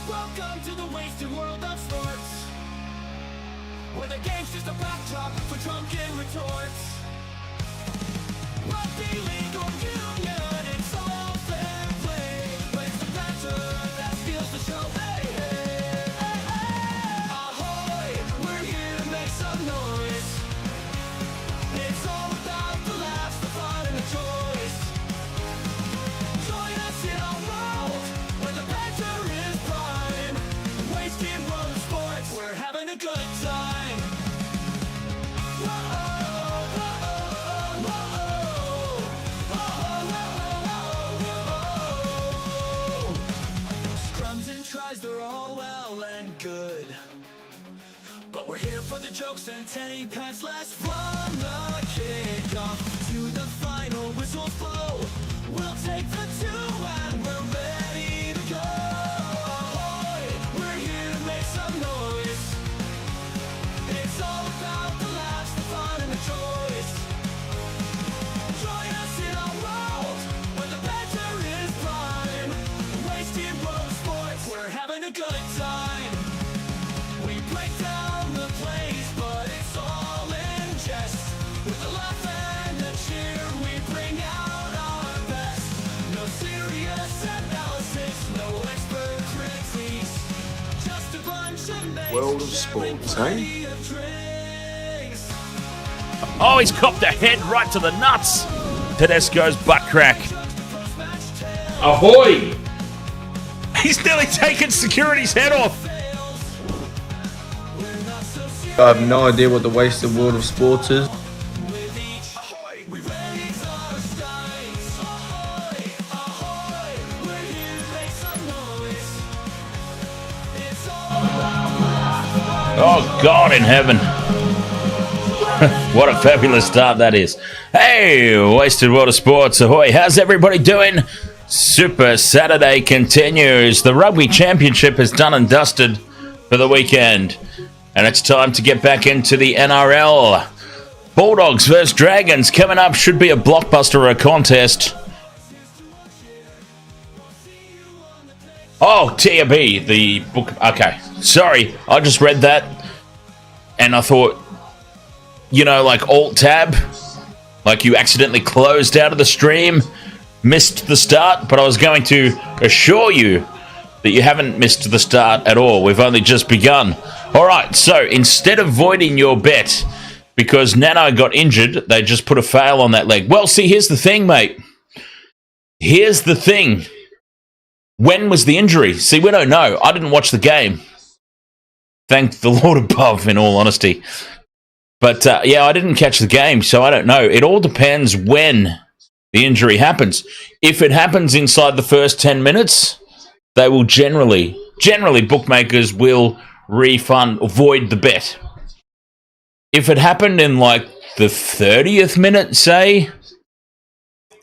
Welcome to the wasted world of sports, where the game's just a backdrop for drunken retorts. Rugby league or union, it's all fair play, but it's the banter that steals the show. Hey, hey, hey, hey. Ahoy, we're here to make some noise. It's all about the laughs, the fun, and the joys. Join us in our world, where the banter is prime. Wasted world of sports, we're having a good time. Scrums and tries, they're all well and good, but we're here for the jokes and 10 pass less from the kickoff to the final whistles blow. We'll take the 2 and we're ready to go. Ahoy, we're here to make some noise. It's all about the laughs, the fun, and the joys. Join us in our world, where the banter is prime. Wasted world of sports, we're having a good time. We break down the plays, but it's all in jest. With a laugh and a cheer, we bring out our best. No serious analysis, no expert critiques, just a bunch of mates World of sharing sports, plenty of drinks. Oh, he's copped a head right to the nuts. Tedesco's butt crack. Ahoy! He's nearly taken security's head off. I have no idea what the wasted world of sports is. Ahoy, we raise our steins. Ahoy, ahoy, we're here to make some noise. It's all Oh, God in heaven. What a fabulous start that is. Hey, Wasted World of Sports. Ahoy, how's everybody doing? Super Saturday continues. The Rugby Championship is done and dusted for the weekend. And it's time to get back into the NRL. Bulldogs versus Dragons coming up. Should be a blockbuster or a contest. Oh, TAB, the book. Okay, sorry. I just read that. And I thought, you know, like Alt-Tab. Like you accidentally closed out of the stream. Missed the start. But I was going to assure you that you haven't missed the start at all. We've only just begun. Alright, so instead of voiding your bet because Nano got injured, they just put a fail on that leg. Well, see, here's the thing, mate. Here's the thing. When was the injury? See, we don't know. I didn't watch the game. Thank the Lord above, in all honesty. But, yeah, I didn't catch the game, so I don't know. It all depends when the injury happens. If it happens inside the first 10 minutes, they will generally, bookmakers will refund or void the bet. If it happened in like the 30th minute, say,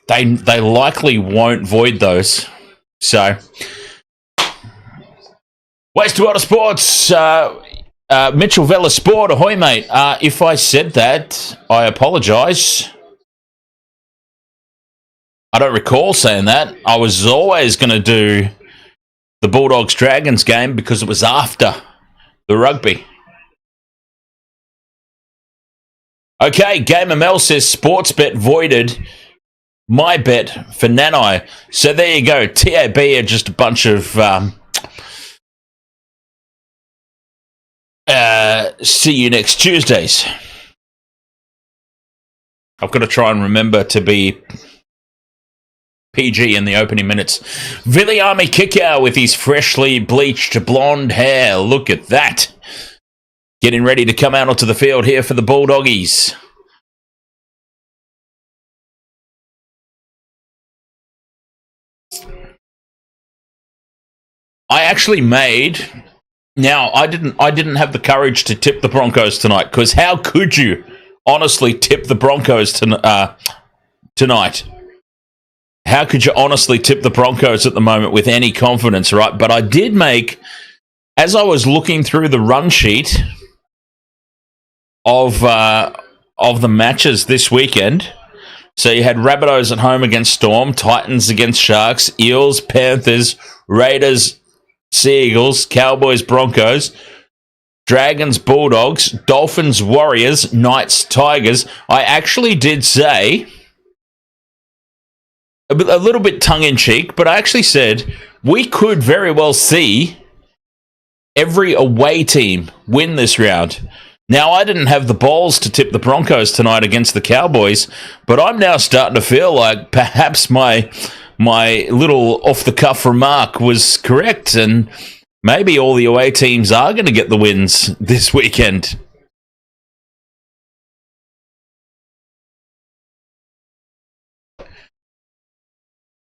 they likely won't void those. So, Wasted World of Sports, Mitchell Vella Sport, ahoy mate. If I said that, I apologise. I don't recall saying that. I was always going to do the Bulldogs Dragons game because it was after the rugby. Okay, Gamer Mel says sports bet voided. My bet for Nanai. So there you go. TAB are just a bunch of see you next Tuesdays. I've got to try and remember to be PG in the opening minutes. Viliami Kickow with his freshly bleached blonde hair. Look at that. getting ready to come out onto the field here for the Bulldoggies. I actually made... Now, I didn't have the courage to tip the Broncos tonight, because how could you honestly tip the Broncos tonight? How could you honestly tip the Broncos at the moment with any confidence, right? But I did make, as I was looking through the run sheet of the matches this weekend, so you had Rabbitohs at home against Storm, Titans against Sharks, Eels, Panthers, Raiders, Sea Eagles, Cowboys, Broncos, Dragons, Bulldogs, Dolphins, Warriors, Knights, Tigers. I actually did say, a little bit tongue-in-cheek, but I actually said we could very well see every away team win this round. Now, I didn't have the balls to tip the Broncos tonight against the Cowboys, but I'm now starting to feel like perhaps my little off-the-cuff remark was correct, and maybe all the away teams are going to get the wins this weekend.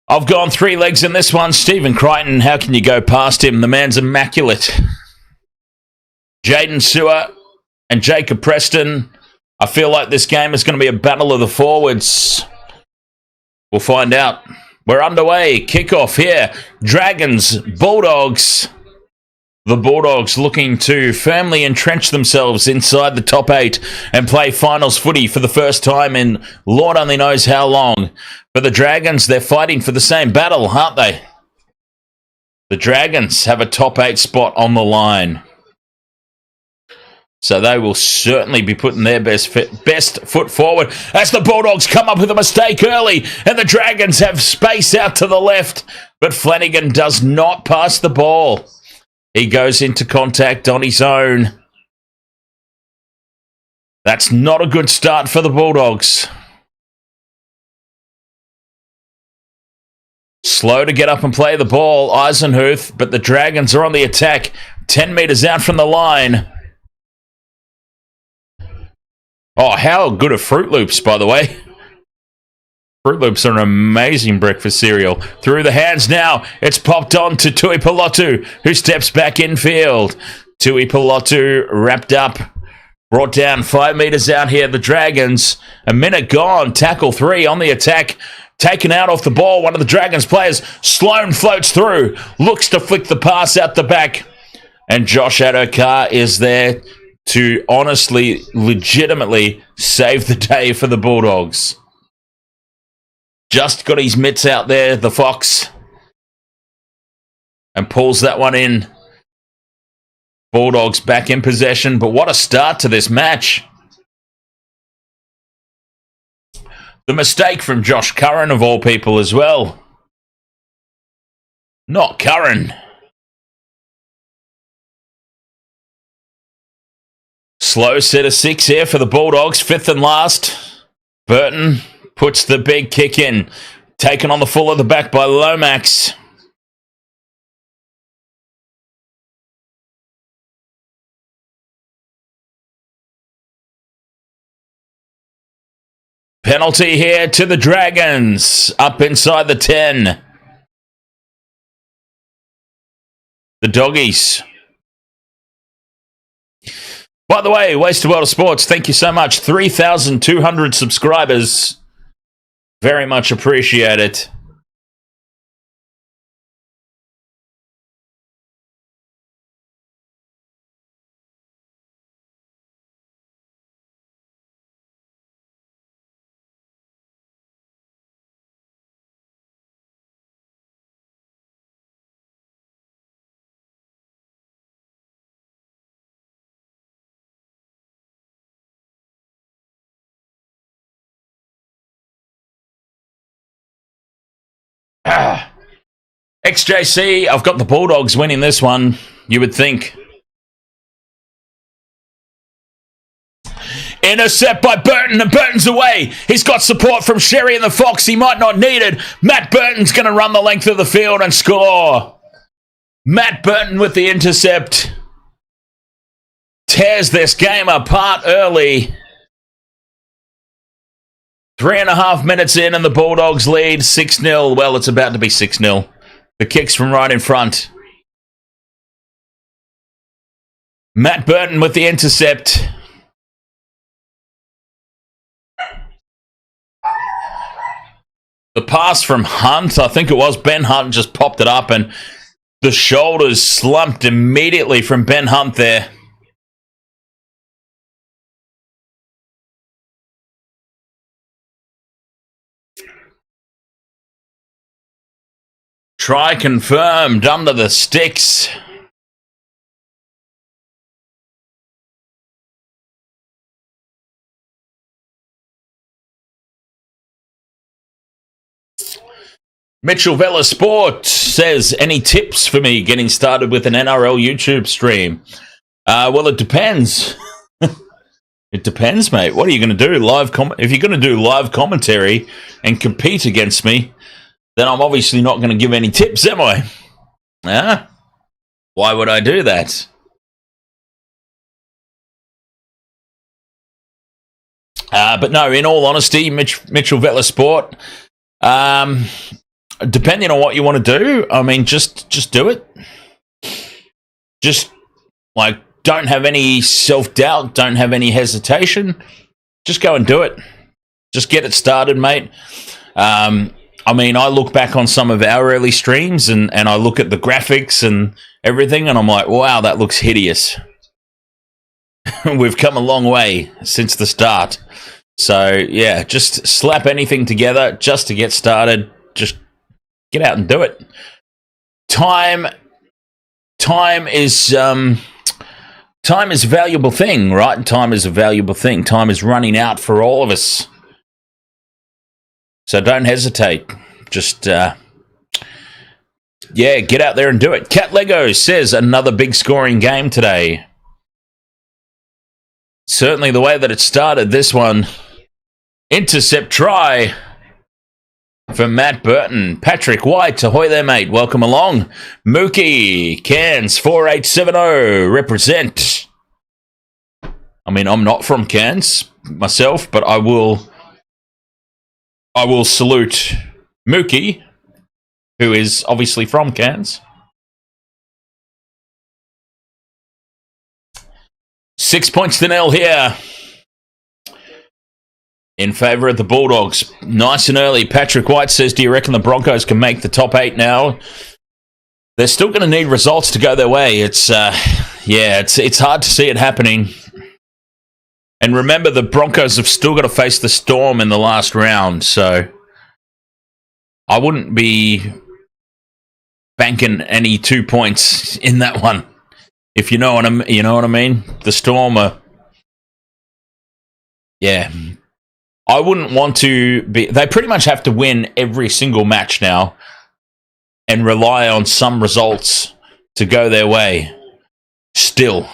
I've gone 3 legs in this one. Stephen Crichton, how can you go past him? The man's immaculate. Jaden Sewer and Jacob Preston. I feel like this game is going to be a battle of the forwards. We'll find out. We're underway. Kickoff here. Dragons, Bulldogs. The Bulldogs looking to firmly entrench themselves inside the top 8 and play finals footy for the first time in Lord only knows how long. For the Dragons, they're fighting for the same battle, aren't they? The Dragons have a top 8 spot on the line. So they will certainly be putting their best foot forward as the Bulldogs come up with a mistake early and the Dragons have space out to the left. But Flanagan does not pass the ball. He goes into contact on his own. That's not a good start for the Bulldogs. Slow to get up and play the ball, Eisenhuth, but the Dragons are on the attack. 10 metres out from the line. Oh, how good are Fruit Loops, by the way. Fruit Loops are an amazing breakfast cereal. Through the hands now. It's popped on to Tui Pelotu, who steps back infield. Tui Pelotu wrapped up. Brought down 5 metres out here. The Dragons, a minute gone. Tackle 3 on the attack. Taken out off the ball. One of the Dragons players. Sloan floats through. Looks to flick the pass out the back. And Josh Adokar is there to honestly, legitimately save the day for the Bulldogs. Just got his mitts out there, the Fox. And pulls that one in. Bulldogs back in possession, but what a start to this match. The mistake from Josh Curran, of all people, as well. Not Curran. Slow set of 6 here for the Bulldogs, 5th and last. Burton puts the big kick in. Taken on the full of the back by Lomax. Penalty here to the Dragons. Up inside the 10. The Doggies. By the way, Wasted World of Sports, thank you so much. 3,200 subscribers. Very much appreciate it. XJC, I've got the Bulldogs winning this one, you would think. Intercept by Burton, and Burton's away. He's got support from Sherry and the Fox. He might not need it. Matt Burton's going to run the length of the field and score. Matt Burton with the intercept. tears this game apart early. 3.5 minutes in and the Bulldogs lead 6-0. Well, it's about to be 6-0. The kick's from right in front. Matt Burton with the intercept. The pass from Hunt, I think it was Ben Hunt, just popped it up and the shoulders slumped immediately from Ben Hunt there. Try confirmed under the sticks. Mitchell Vella Sport says, any tips for me getting started with an NRL YouTube stream? Well, it depends. It depends, mate. What are you going to do? If you're going to do live commentary and compete against me, then I'm obviously not going to give any tips, am I? Why would I do that? But no, in all honesty, Mitchell Vella Sport, depending on what you want to do, I mean, just do it. Just, like, don't have any self-doubt, don't have any hesitation. Just go and do it. Just get it started, mate. I mean, I look back on some of our early streams and I look at the graphics and everything, and I'm like, wow, that looks hideous. We've come a long way since the start. So, yeah, just slap anything together just to get started. Just get out and do it. Time is a valuable thing, right? Time is a valuable thing. Time is running out for all of us. So don't hesitate. Just, get out there and do it. Cat Lego says another big scoring game today. Certainly the way that it started, this one. Intercept try for Matt Burton. Patrick White, ahoy there, mate. Welcome along. Mookie, Cairns 4870, represent. I mean, I'm not from Cairns myself, but I will salute Mookie, who is obviously from Cairns. 6 points to nil here in favour of the Bulldogs. Nice and early. Patrick White says, do you reckon the Broncos can make the top 8 now? They're still going to need results to go their way. It's hard to see it happening. And remember, the Broncos have still got to face the Storm in the last round, so I wouldn't be banking any 2 points in that one. If you know what I mean. The Storm are, I wouldn't want to be. They pretty much have to win every single match now, and rely on some results to go their way. Still.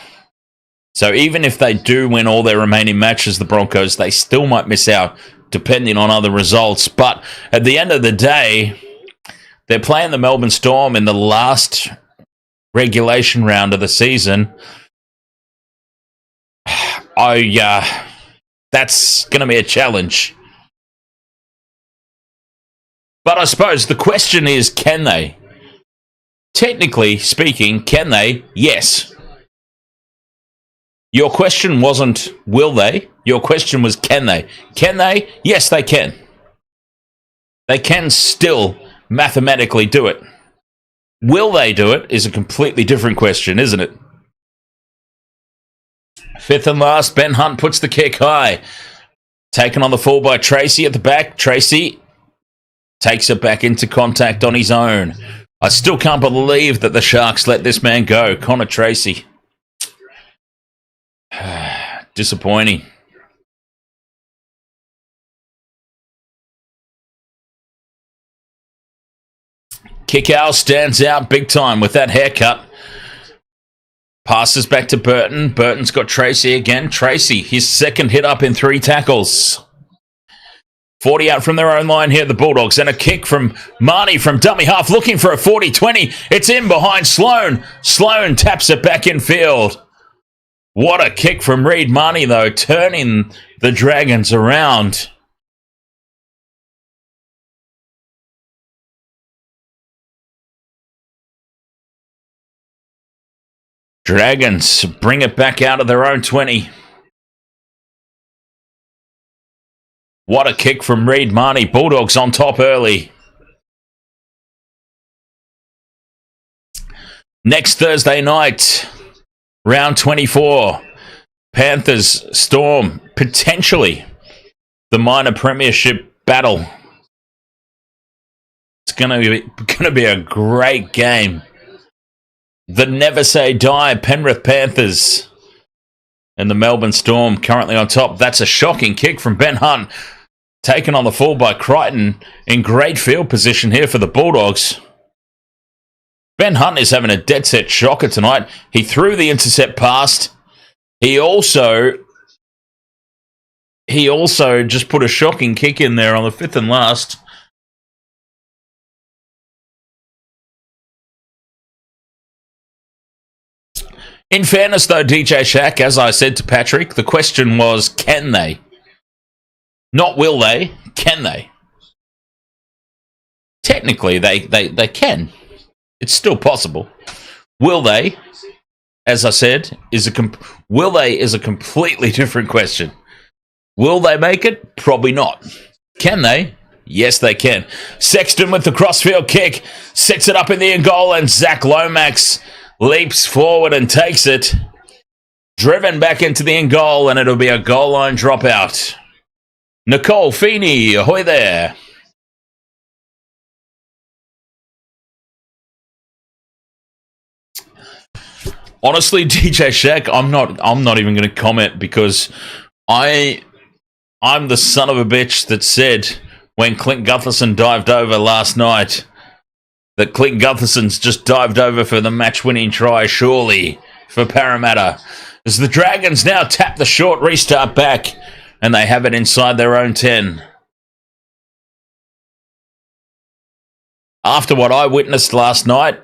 So even if they do win all their remaining matches, the Broncos, they still might miss out depending on other results. But at the end of the day, they're playing the Melbourne Storm in the last regulation round of the season. That's going to be a challenge. But I suppose the question is, can they? Technically speaking, can they? Yes. Your question wasn't, will they? Your question was, can they? Can they? Yes, they can. They can still mathematically do it. Will they do it is a completely different question, isn't it? Fifth and last, Ben Hunt puts the kick high. Taken on the full by Tracy at the back. Tracy takes it back into contact on his own. I still can't believe that the Sharks let this man go. Connor Tracy. Disappointing. Kickow stands out big time with that haircut. Passes back to Burton. Burton's got Tracy again. Tracy, his second hit up in 3 tackles. 40 out from their own line here, the Bulldogs. And a kick from Marnie from dummy half, looking for a 40-20. It's in behind Sloan. Sloan taps it back in field. What a kick from Reed Marnie, though, turning the Dragons around. Dragons bring it back out of their own 20. What a kick from Reed Marnie. Bulldogs on top early. Next Thursday night, round 24. Panthers Storm, potentially the minor premiership battle. It's going to be a great game. The Never Say Die Penrith Panthers and the Melbourne Storm currently on top. That's a shocking kick from Ben Hunt, taken on the full by Crichton, in great field position here for the Bulldogs. Ben Hunt is having a dead set shocker tonight. He threw the intercept past. He also just put a shocking kick in there on the fifth and last. In fairness, though, DJ Shaq, as I said to Patrick, the question was, can they? Not will they, can they? Technically, they can. It's still possible. Will they? As I said, is a completely different question. Will they make it? Probably not. Can they? Yes, they can. Sexton with the crossfield kick, sets it up in the end goal, and Zach Lomax leaps forward and takes it. Driven back into the end goal, and it'll be a goal line dropout. Nicole Feeney, ahoy there. Honestly, DJ Shaq, I'm not even going to comment, because I'm the son of a bitch that said when Clint Gutherson dived over last night that Clint Gutherson's just dived over for the match-winning try, surely, for Parramatta. As the Dragons now tap the short restart back, and they have it inside their own 10. After what I witnessed last night,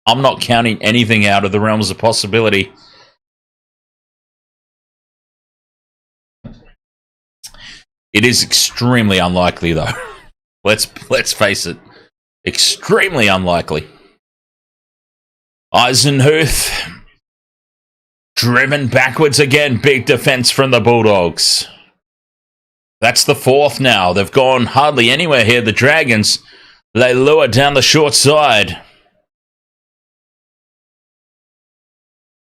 I'm not counting anything out of the realms of possibility. It is extremely unlikely, though. Let's face it. Extremely unlikely. Eisenhuth driven backwards again. Big defense from the Bulldogs. That's the fourth now. They've gone hardly anywhere here, the Dragons. They lure down the short side.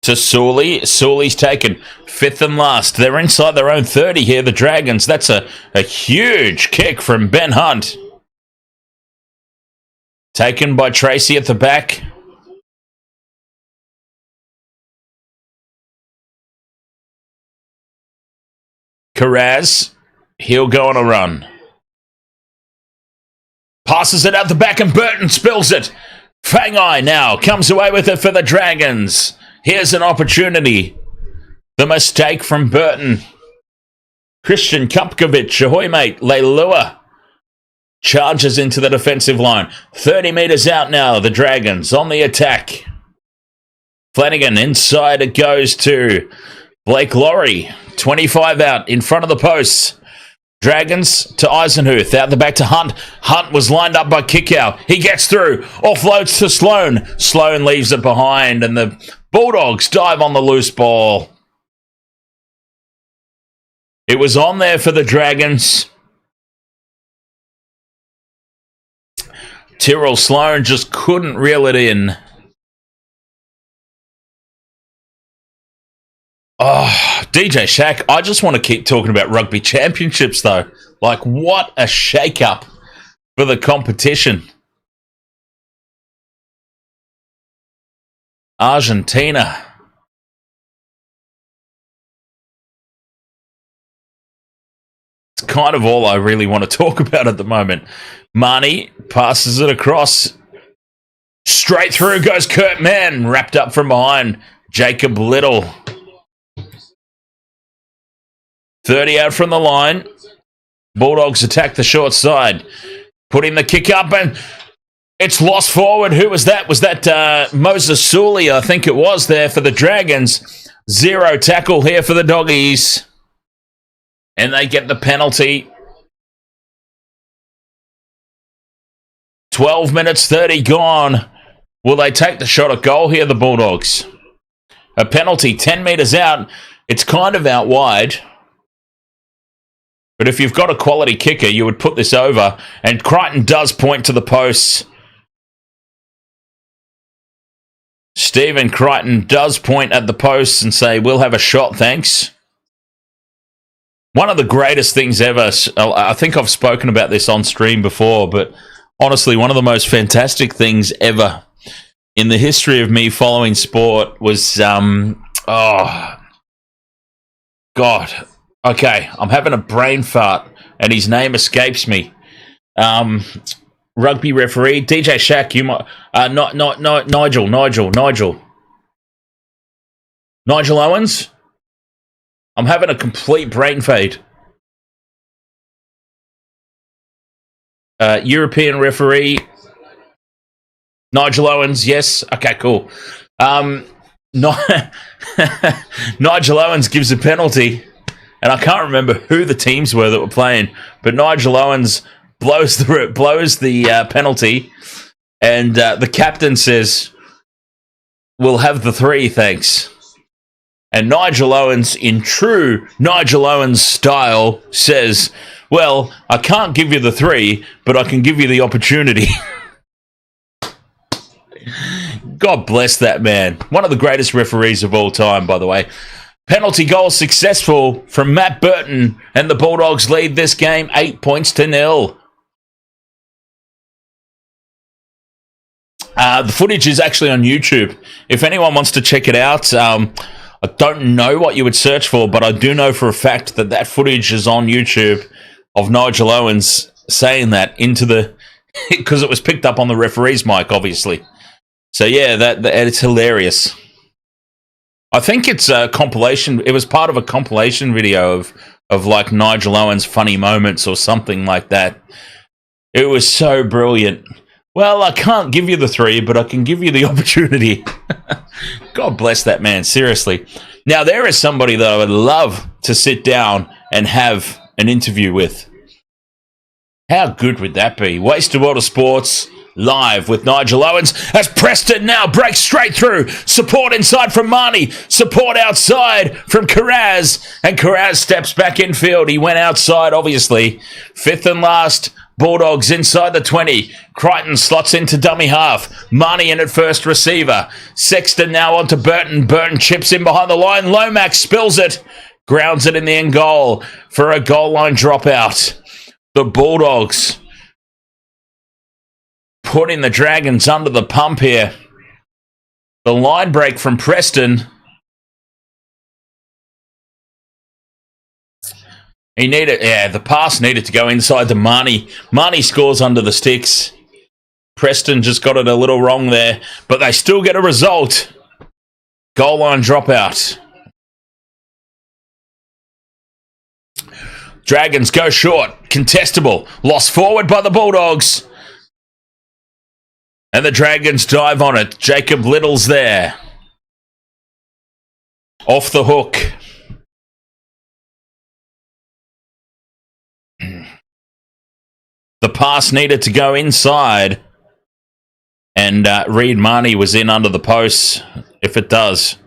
To Sully. Sully's taken fifth and last. They're inside their own 30 here, the Dragons. That's a huge kick from Ben Hunt. Taken by Tracy at the back. Carraz. He'll go on a run. Passes it out the back, and Burton spills it. Fangai now comes away with it for the Dragons. Here's an opportunity. The mistake from Burton. Christian Kupkovic, ahoy mate, Leilua. Charges into the defensive line. 30 metres out now, the Dragons on the attack. Flanagan, inside it goes to Blake Laurie. 25 out in front of the posts. Dragons to Eisenhuth, out the back to Hunt. Hunt was lined up by Kickow. He gets through, offloads to Sloan. Sloan leaves it behind, and the Bulldogs dive on the loose ball. It was on there for the Dragons. Tyrrell Sloan just couldn't reel it in. Oh, DJ Shaq, I just want to keep talking about rugby championships, though. Like, what a shake-up for the competition. Argentina. It's kind of all I really want to talk about at the moment. Marnie passes it across. Straight through goes Kurt Mann, wrapped up from behind. Jacob Little. 30 out from the line. Bulldogs attack the short side. Putting the kick up, and it's lost forward. Who was that? Was that Moses Sully? I think it was there for the Dragons. Zero tackle here for the Doggies. And they get the penalty. 12 minutes, 30 gone. Will they take the shot at goal here, the Bulldogs? A penalty 10 metres out. It's kind of out wide. But if you've got a quality kicker, you would put this over. And Crichton does point to the posts. Stephen Crichton does point at the posts and say, we'll have a shot, thanks. One of the greatest things ever. I think I've spoken about this on stream before, but honestly, one of the most fantastic things ever in the history of me following sport was, oh, God. Okay, I'm having a brain fart, and his name escapes me. Rugby referee, DJ Shaq, you might, Nigel Owens? I'm having a complete brain fade. European referee, Nigel Owens, yes. Okay, cool. Nigel Owens gives a penalty, and I can't remember who the teams were that were playing, but Nigel Owens blows the penalty, and the captain says, we'll have the 3, thanks. And Nigel Owens, in true Nigel Owens style, says, well, I can't give you the 3, but I can give you the opportunity. God bless that man. One of the greatest referees of all time, by the way. Penalty goal successful from Matt Burton, and the Bulldogs lead this game 8 points to 0. The footage is actually on YouTube. If anyone wants to check it out, I don't know what you would search for, but I do know for a fact that that footage is on YouTube of Nigel Owens saying that into the... because it was picked up on the referee's mic, obviously. So yeah, that it's hilarious. I think it's a compilation. It was part of a compilation video of like Nigel Owens' funny moments or something like that. It was so brilliant. Well, I can't give you the 3, but I can give you the opportunity. God bless that man, seriously. Now, there is somebody that I would love to sit down and have an interview with. How good would that be? Wasted World of Sports, live with Nigel Owens, as Preston now breaks straight through. Support inside from Marnie. Support outside from Carraz. And Carraz steps back infield. He went outside, obviously. 5th and last. Bulldogs inside the 20. Crichton slots into dummy half. Marnie in at first receiver. Sexton now onto Burton. Burton chips in behind the line. Lomax spills it. Grounds it in the end goal for a goal line dropout. The Bulldogs putting the Dragons under the pump here. The line break from Preston. The pass needed to go inside to Marnie. Marnie scores under the sticks. Preston just got it a little wrong there, but they still get a result. Goal line dropout. Dragons go short. Contestable. Lost forward by the Bulldogs. And the Dragons dive on it. Jacob Little's there. Off the hook. The pass needed to go inside. And Reed Marnie was in under the posts, if it does.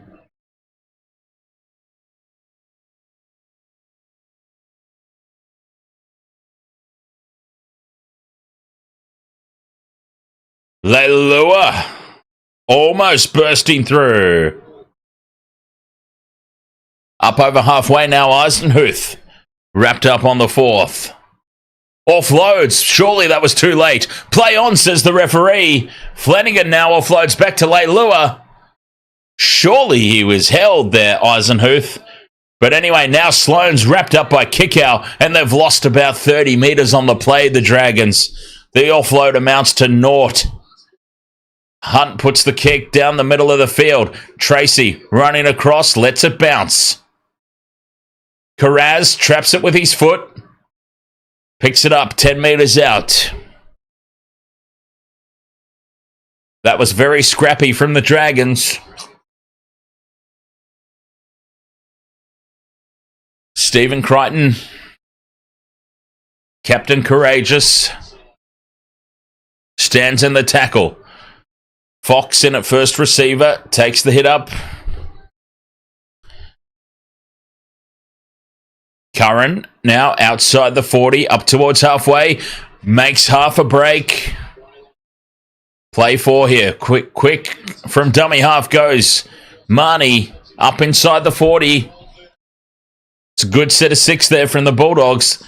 Leilua almost bursting through. Up over halfway now, Eisenhuth. Wrapped up on the 4th. Offloads. Surely that was too late. Play on, says the referee. Flanagan now offloads back to Leilua. Surely he was held there, Eisenhuth. But anyway, now Sloane's wrapped up by Kickow, and they've lost about 30 metres on the play, the Dragons. The offload amounts to 0. Hunt puts the kick down the middle of the field. Tracy running across, lets it bounce. Carraz traps it with his foot. Picks it up 10 metres out. That was very scrappy from the Dragons. Stephen Crichton, Captain Courageous, stands in the tackle. Fox in at first receiver, takes the hit up. Curran now outside the 40, up towards halfway, makes half a break. Play 4 here, quick from dummy half goes Marnie up inside the 40. It's a good set of 6 there from the Bulldogs.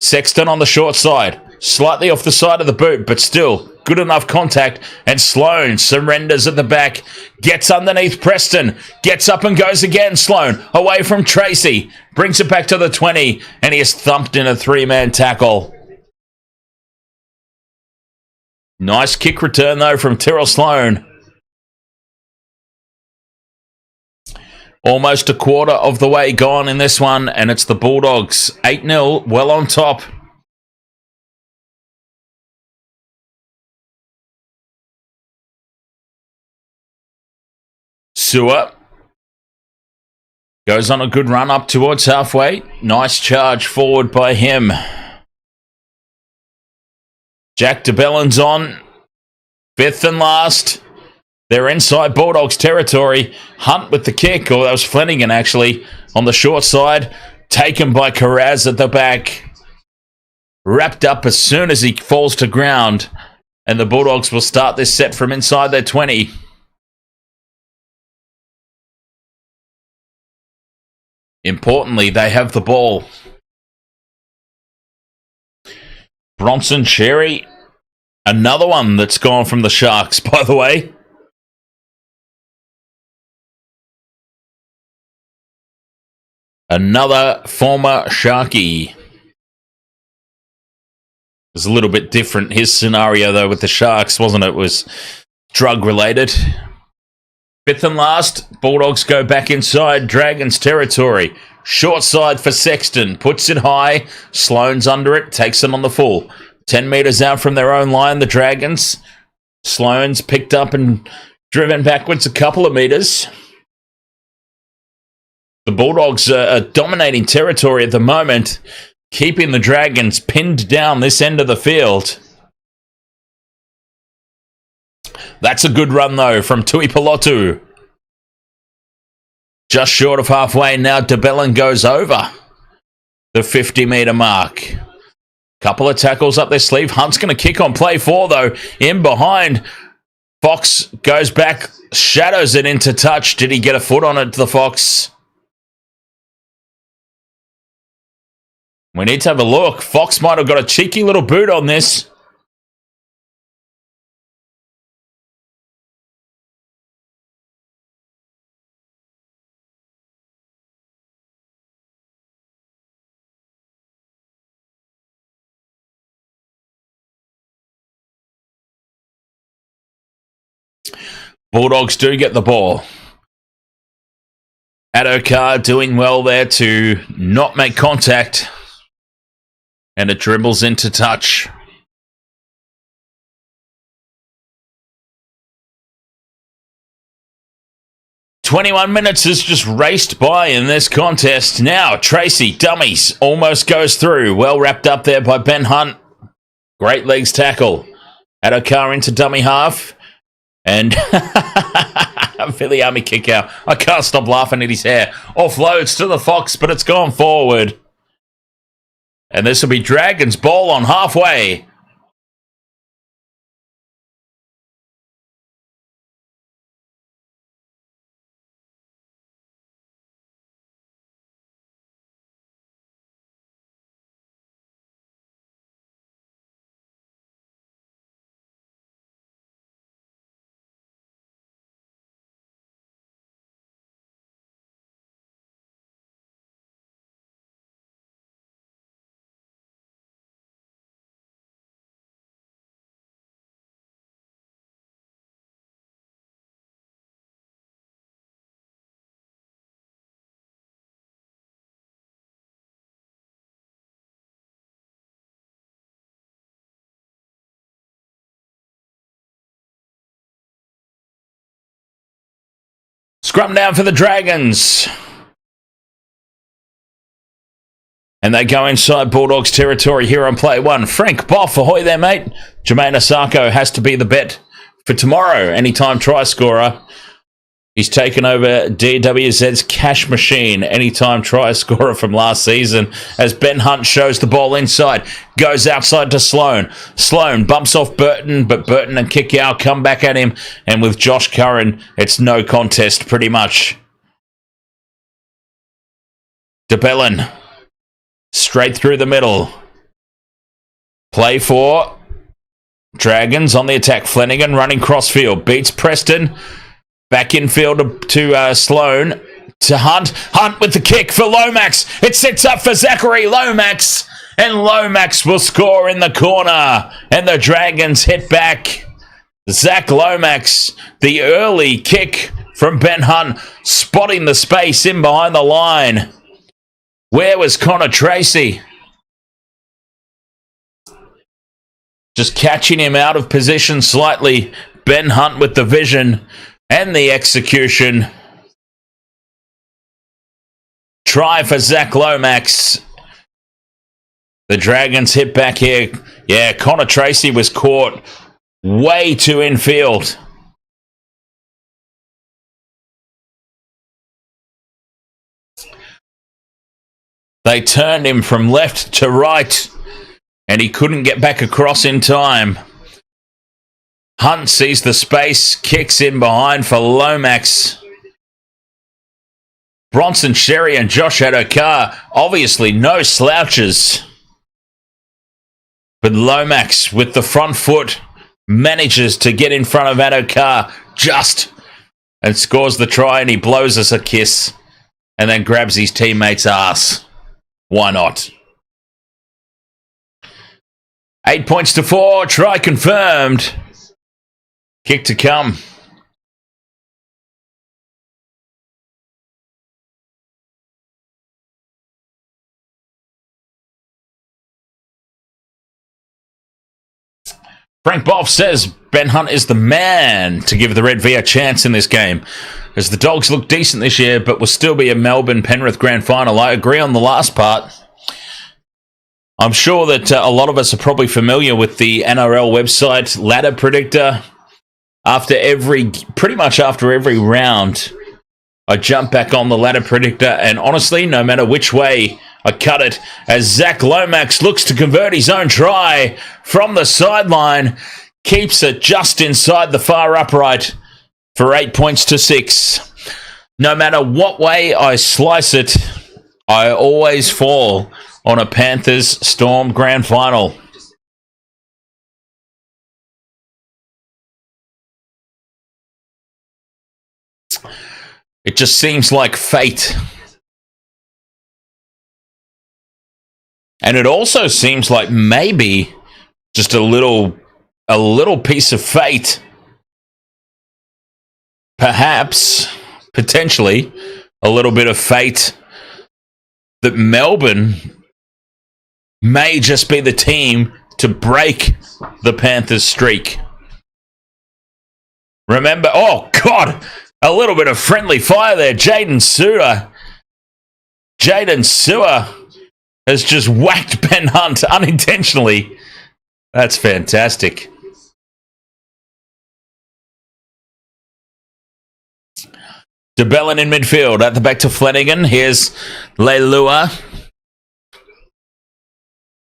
Sexton on the short side, slightly off the side of the boot, but still good enough contact, and Sloan surrenders at the back, gets underneath Preston, gets up and goes again. Sloan away from Tracy, brings it back to the 20, and he is thumped in a 3-man tackle. Nice kick return though from Tyrrell Sloan. Almost a quarter of the way gone in this one, and it's the Bulldogs 8-0, well on top. Sewer goes on a good run up towards halfway. Nice charge forward by him. Jack DeBellin's on. 5th and last. They're inside Bulldogs territory. Hunt with the kick, or that was Flanagan actually, on the short side. Taken by Carraz at the back. Wrapped up as soon as he falls to ground. And the Bulldogs will start this set from inside their 20. Importantly, they have the ball. Bronson Cherry, another one that's gone from the Sharks, by the way. Another former Sharky. It was a little bit different, his scenario, though, with the Sharks, wasn't it? It was drug-related. 5th and last, Bulldogs go back inside Dragons territory. Short side for Sexton, puts it high, Sloan's under it, takes it on the full. 10 metres out from their own line, the Dragons. Sloan's picked up and driven backwards a couple of metres. The Bulldogs are dominating territory at the moment, keeping the Dragons pinned down this end of the field. That's a good run, though, from Tui Pelotu. Just short of halfway now, DeBellin goes over the 50-metre mark. Couple of tackles up their sleeve. Hunt's going to kick on play 4, though. In behind. Fox goes back, shadows it into touch. Did he get a foot on it, the Fox? We need to have a look. Fox might have got a cheeky little boot on this. Bulldogs do get the ball. Adokar doing well there to not make contact. And it dribbles into touch. "21 minutes has just raced by in this contest. Now, Tracy, dummies, almost goes through. Well wrapped up there by Ben Hunt. Great legs tackle. Adokar into dummy half. And Viliami kick out. I can't stop laughing at his hair. Offloads to the Fox, but it's gone forward. And this will be Dragons ball on halfway. Scrum down for the Dragons. And they go inside Bulldogs territory here on play one. Frank Boff, ahoy there, mate. Jermaine Asako has to be the bet for tomorrow. Anytime try scorer. He's taken over DWZ's cash machine. Anytime try scorer from last season. As Ben Hunt shows the ball inside. Goes outside to Sloan. Sloan bumps off Burton, but Burton and Kickoff come back at him. And with Josh Curran, it's no contest pretty much. DeBellin. Straight through the middle. Play for Dragons on the attack. Flanagan running crossfield. Beats Preston. Back infield to Sloan. To Hunt. Hunt with the kick for Lomax. It sets up for Zachary Lomax. And Lomax will score in the corner. And the Dragons hit back. Zach Lomax. The early kick from Ben Hunt. Spotting the space in behind the line. Where was Connor Tracy? Just catching him out of position slightly. Ben Hunt with the vision and the execution. Try for Zach Lomax. The Dragons hit back here. Yeah, Connor Tracy was caught way too infield. They turned him from left to right, and he couldn't get back across in time. Hunt sees the space, kicks in behind for Lomax. Bronson Sherry and Josh Adokar, obviously no slouches. But Lomax, with the front foot, manages to get in front of Adokar just, and scores the try, and he blows us a kiss, and then grabs his teammate's ass. Why not? 8 points to 4. Try confirmed. Kick to come. Frank Boff says Ben Hunt is the man to give the Red V a chance in this game. As the Dogs look decent this year, but will still be a Melbourne-Penrith grand final. I agree on the last part. I'm sure that a lot of us are probably familiar with the NRL website ladder predictor. Pretty much after every round, I jump back on the ladder predictor, and honestly, no matter which way I cut it, as Zach Lomax looks to convert his own try from the sideline, keeps it just inside the far upright for 8 points to 6. No matter what way I slice it, I always fall on a Panthers Storm grand final. It just seems like fate. And it also seems like maybe just a little piece of fate. Perhaps, potentially, a little bit of fate that Melbourne may just be the team to break the Panthers' streak. Remember, oh God, a little bit of friendly fire there. Jaden Sewer has just whacked Ben Hunt unintentionally. That's fantastic. DeBellin in midfield. At the back to Flanagan. Here's Leilua.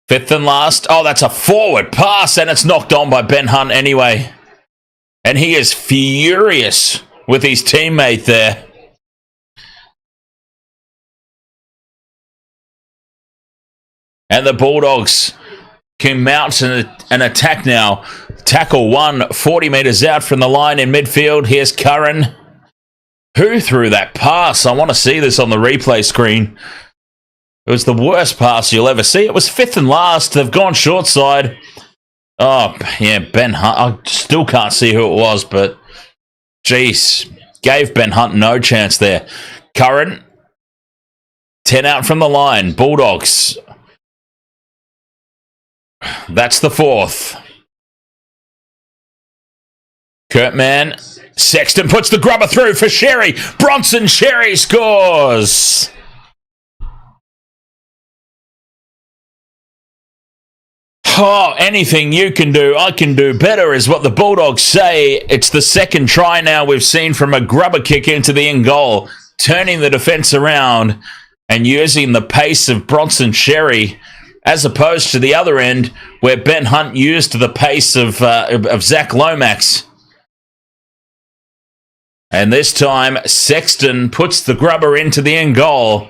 Fifth and last. Oh, that's a forward pass, and it's knocked on by Ben Hunt anyway. And he is furious with his teammate there. And the Bulldogs can mount an attack now. Tackle one, 40 metres out from the line in midfield. Here's Curran. Who threw that pass? I want to see this on the replay screen. It was the worst pass you'll ever see. It was fifth and last. They've gone short side. Oh, yeah, Ben Hunt. I still can't see who it was, but jeez. Gave Ben Hunt no chance there. Curran. 10 out from the line. Bulldogs. That's the fourth. Kurtman. Sexton puts the grubber through for Sherry. Bronson Sherry scores. Oh, anything you can do, I can do better, is what the Bulldogs say. It's the second try now we've seen from a grubber kick into the in goal, turning the defence around and using the pace of Bronson Sherry, as opposed to the other end where Ben Hunt used the pace of Zach Lomax. And this time, Sexton puts the grubber into the in goal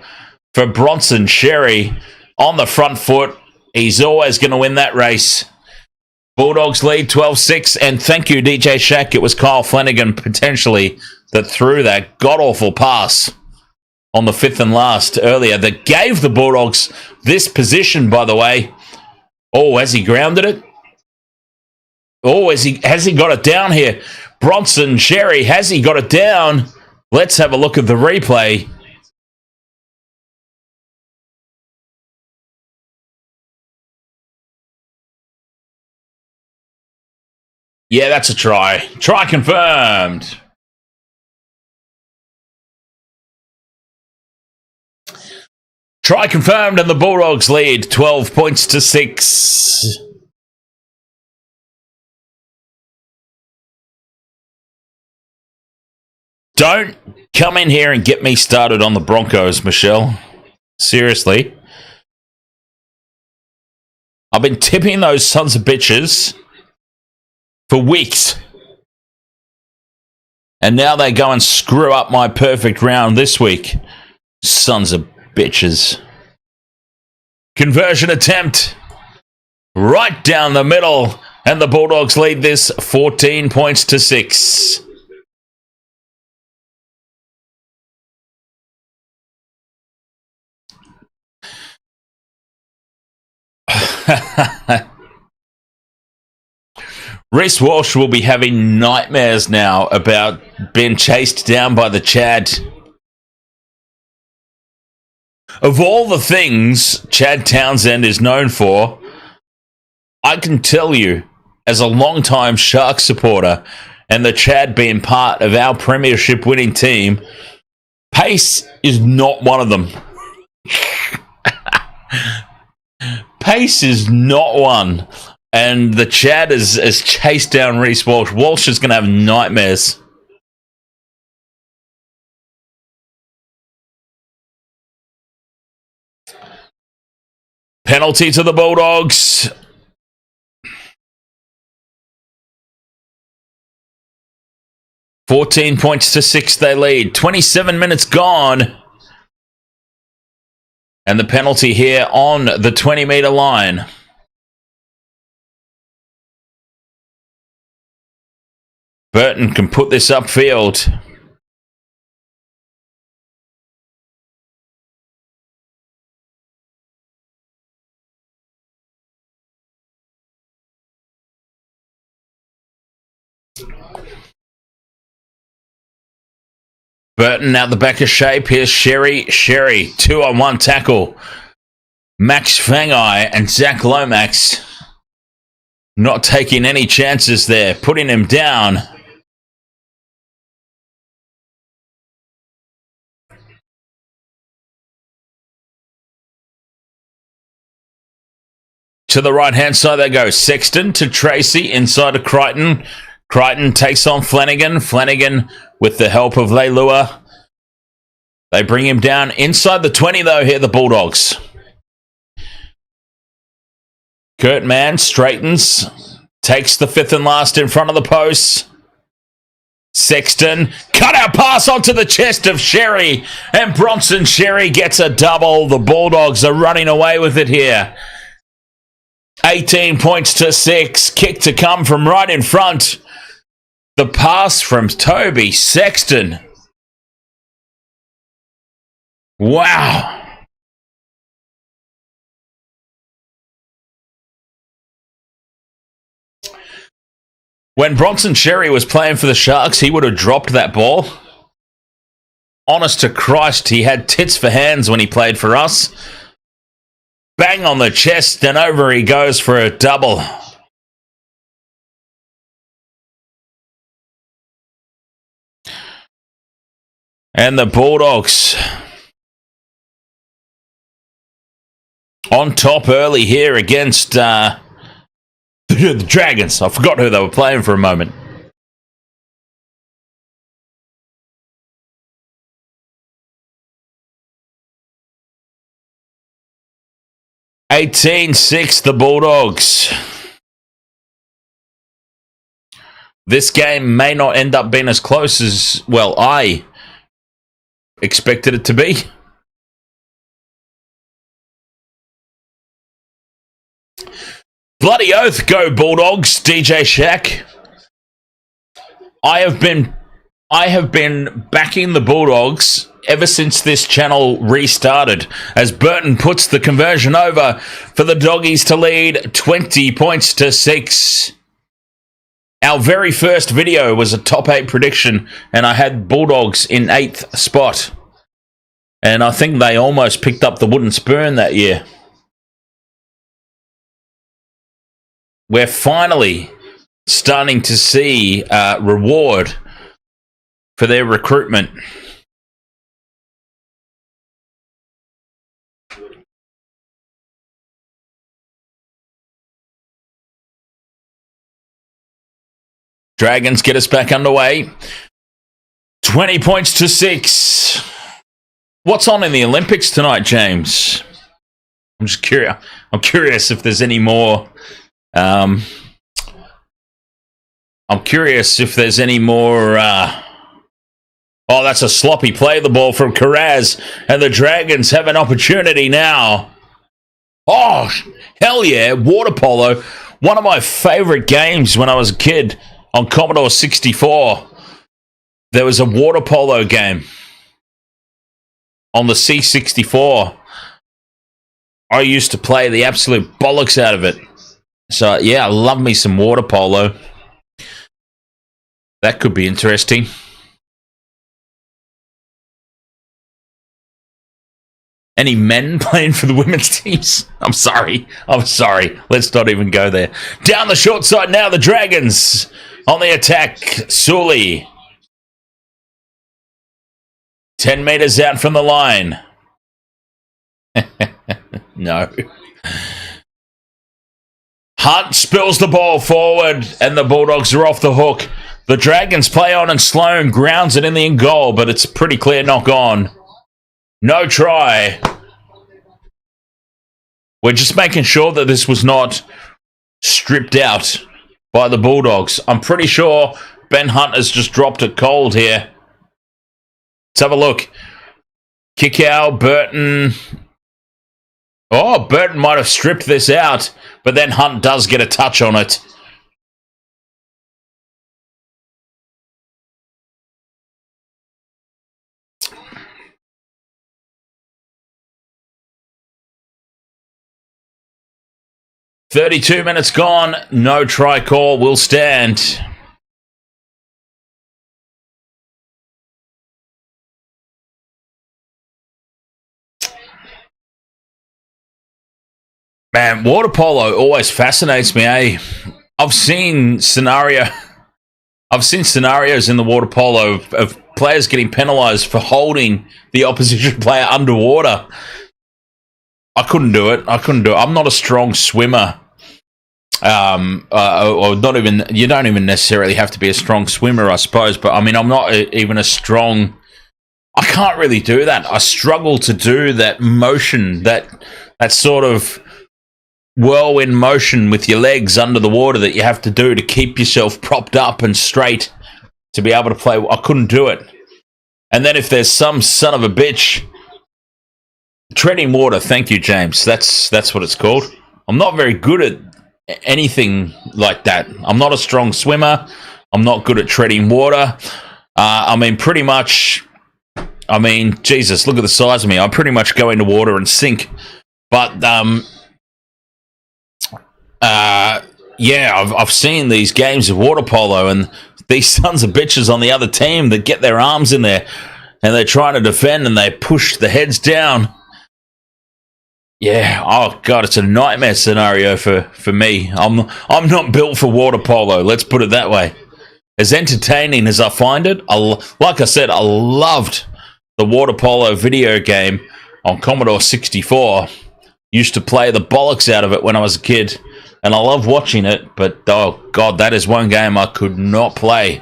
for Bronson Sherry on the front foot. He's always going to win that race. Bulldogs lead 12-6, and thank you, DJ Shack. It was Kyle Flanagan, potentially, that threw that god-awful pass on the fifth and last earlier that gave the Bulldogs this position, by the way. Oh, has he grounded it? Oh, has he got it down here? Bronson Sherry, has he got it down? Let's have a look at the replay. Yeah, that's a try. Try confirmed. Try confirmed, and the Bulldogs lead 12 points to 6. Don't come in here and get me started on the Broncos, Michelle. Seriously. I've been tipping those sons of bitches for weeks. And now they go and screw up my perfect round this week. Sons of bitches. Conversion attempt. Right down the middle. And the Bulldogs lead this 14 points to 6. Reece Walsh will be having nightmares now about being chased down by the Chad. Of all the things Chad Townsend is known for, I can tell you, as a long-time Sharks supporter, and the Chad being part of our premiership winning team, pace is not one of them. Pace is not one. And the Chad has chased down Reece Walsh. Walsh is going to have nightmares. Penalty to the Bulldogs. $14 points to 6 they lead. 27 minutes gone. And the penalty here on the 20-metre line. Burton can put this upfield. Burton out the back of shape. Here's Sherry. 2-on-1 tackle. Max Fangai and Zach Lomax not taking any chances there. Putting him down. To the right-hand side they go. Sexton to Tracy inside of Crichton. Crichton takes on Flanagan. Flanagan with the help of Leilua. They bring him down inside the 20 though here, the Bulldogs. Kurt Mann straightens. Takes the fifth and last in front of the post. Sexton. Cut out pass onto the chest of Sherry. And Bronson Sherry gets a double. The Bulldogs are running away with it here. 18 points to 6. Kick to come from right in front. The pass from Toby Sexton. Wow. When Bronson Sherry was playing for the Sharks, he would have dropped that ball. Honest to Christ, he had tits for hands when he played for us. Bang on the chest, and over he goes for a double. And the Bulldogs on top early here against The Dragons. I forgot who they were playing for a moment. (18-6) the Bulldogs. This game may not end up being as close as, well, I expected it to be. Bloody oath, go Bulldogs, DJ Shaq. I have been backing the Bulldogs ever since this channel restarted, as Burton puts the conversion over for the Doggies to lead 20 points to 6. Our very first video was a top 8 prediction, and I had Bulldogs in 8th spot. And I think they almost picked up the wooden spoon that year. We're finally starting to see reward for their recruitment. Dragons get us back underway. 20 points to 6. What's on in the Olympics tonight, James? I'm just curious. I'm curious if there's any more. I'm curious if there's any more. Oh, that's a sloppy play. The ball from Carraz, and the Dragons have an opportunity now. Oh, hell yeah! Water polo, one of my favorite games when I was a kid on Commodore 64. There was a water polo game on the C64. I used to play the absolute bollocks out of it. So, yeah, I love me some water polo. That could be interesting. Any men playing for the women's teams? I'm sorry. Let's not even go there. Down the short side now, the Dragons on the attack. Sully. 10 meters out from the line. No. Hunt spills the ball forward, and the Bulldogs are off the hook. The Dragons play on, and Sloan grounds it in the end goal, but it's a pretty clear knock on. No try. We're just making sure that this was not stripped out by the Bulldogs. I'm pretty sure Ben Hunt has just dropped it cold here. Let's have a look. Kick out, Burton. Oh, Burton might have stripped this out, but then Hunt does get a touch on it. "32 minutes gone, no try call, will stand." Man, water polo always fascinates me, eh? I've seen scenarios in the water polo of players getting penalised for holding the opposition player underwater. I couldn't do it. I'm not a strong swimmer. Or not even. You don't even necessarily have to be a strong swimmer, I suppose. But I mean, I'm not even a strong. I can't really do that. I struggle to do that motion, that sort of whirlwind motion with your legs under the water that you have to do to keep yourself propped up and straight to be able to play. I couldn't do it. And then if there's some son of a bitch treading water, thank you, James. That's what it's called. I'm not very good at anything like that. I'm not a strong swimmer. I'm not good at treading water. I mean, pretty much. I mean, Jesus, look at the size of me. I pretty much go into water and sink. But yeah, I've seen these games of water polo, and these sons of bitches on the other team that get their arms in there and they're trying to defend and they push the heads down. Yeah, oh God, it's a nightmare scenario for me. I'm not built for water polo, let's put it that way. As entertaining as I find it, like I said, I loved the water polo video game on Commodore 64. Used to play the bollocks out of it when I was a kid. and I love watching it, but oh god, that is one game I could not play.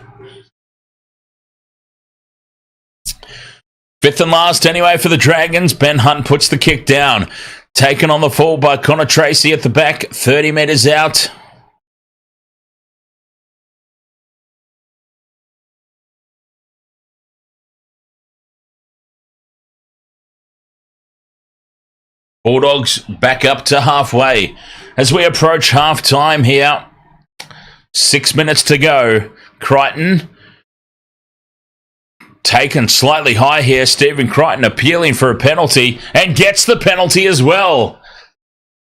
Fifth and last anyway for the Dragons. Ben Hunt puts the kick down. Taken on the full by Connor Tracy at the back, 30 metres out. Bulldogs back up to halfway as we approach half-time here. 6 minutes to go. Crichton taken slightly high here. Stephen Crichton appealing for a penalty and gets the penalty as well.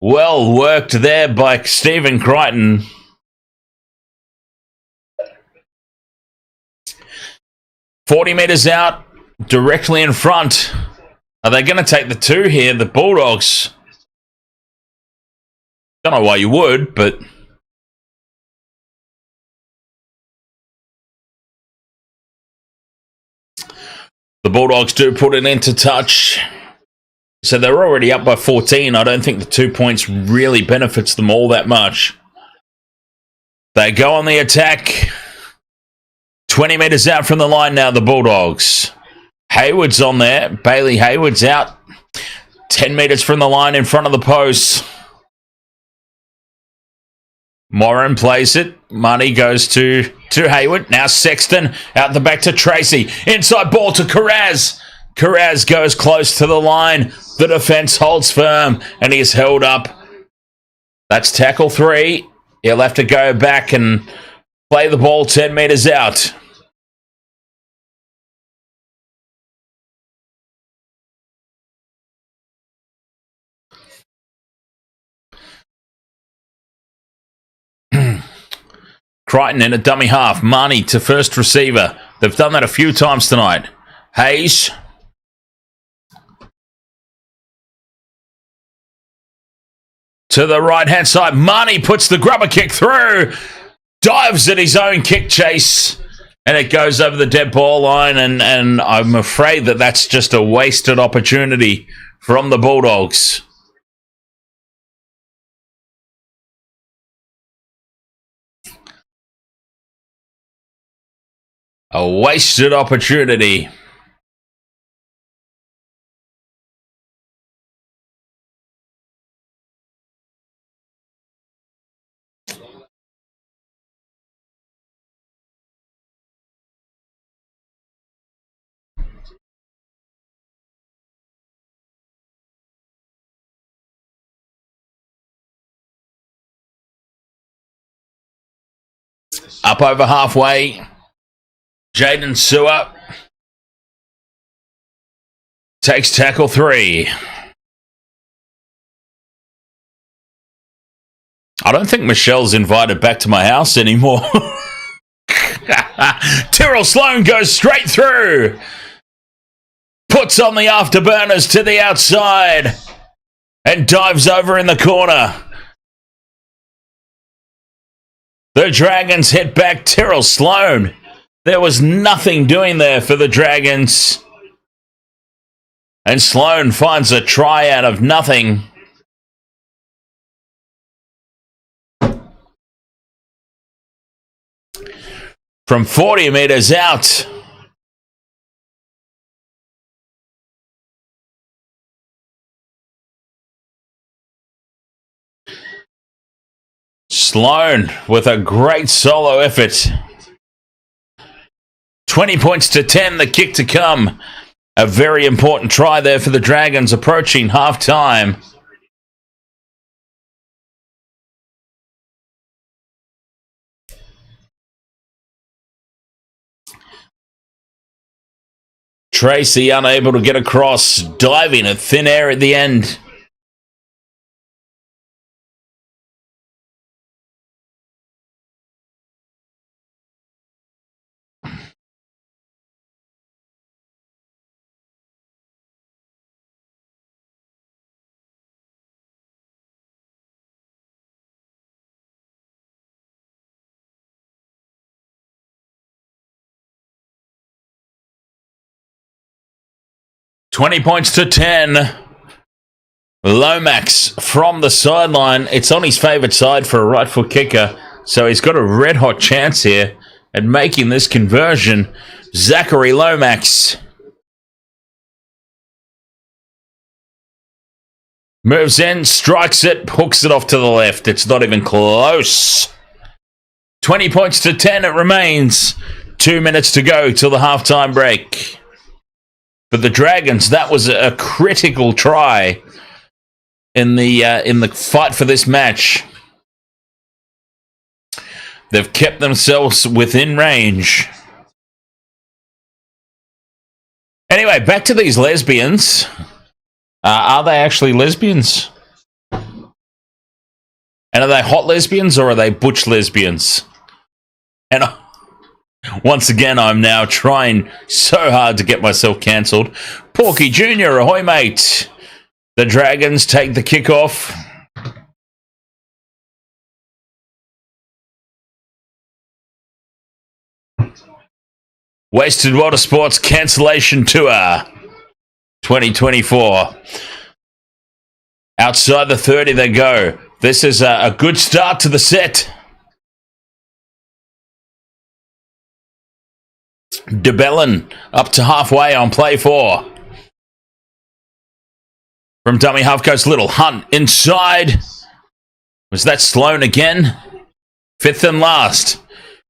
Well worked there by Stephen Crichton. "40 metres out, directly in front. Are they going to take the two here, the Bulldogs? Don't know why you would, but the Bulldogs do put it into touch. So they're already up by 14. I don't think the 2 points really benefits them all that much. They go on the attack. 20 metres out from the line now, the Bulldogs. Hayward's on there. Bailey Hayward's out. 10 metres from the line in front of the post. Moran plays it. Money goes to Hayward. Now Sexton out the back to Tracy. Inside ball to Carraz. Carraz goes close to the line. The defence holds firm and he is held up. That's tackle 3. He'll have to go back and play the ball 10 metres out. Crichton in a dummy half. Marnie to first receiver. They've done that a few times tonight. Hayes. To the right-hand side. Marnie puts the grubber kick through. Dives at his own kick chase. And it goes over the dead ball line. And I'm afraid that that's just a wasted opportunity from the Bulldogs. A wasted opportunity. Up over halfway. Jaden Sewer takes tackle 3. I don't think Michelle's invited back to my house anymore. Tyrrell Sloan goes straight through. Puts on the afterburners to the outside. And dives over in the corner. The Dragons hit back. Tyrrell Sloan. There was nothing doing there for the Dragons. And Sloan finds a try out of nothing. From 40 metres out. Sloan with a great solo effort. 20 points to 10, the kick to come. A very important try there for the Dragons approaching half-time. Tracy unable to get across, diving at thin air at the end. $20 to 10. Lomax from the sideline. It's on his favourite side for a right foot kicker, so he's got a red hot chance here at making this conversion. Zachary Lomax moves in, strikes it, hooks it off to the left. It's not even close. 20 points to 10 it remains. 2 minutes to go till the halftime break. For the Dragons, that was a critical try in the fight for this match. They've kept themselves within range. Anyway, back to these lesbians. Are they actually lesbians? And are they hot lesbians or are they butch lesbians? And once again, I'm now trying so hard to get myself cancelled. Porky Jr., ahoy, mate. The Dragons take the kickoff. Wasted Water Sports cancellation tour 2024. Outside the 30 they go. This is a good start to the set. DeBellin up to halfway on play 4. From dummy half goes Little. Hunt inside. Was that Sloan again? 5th and last.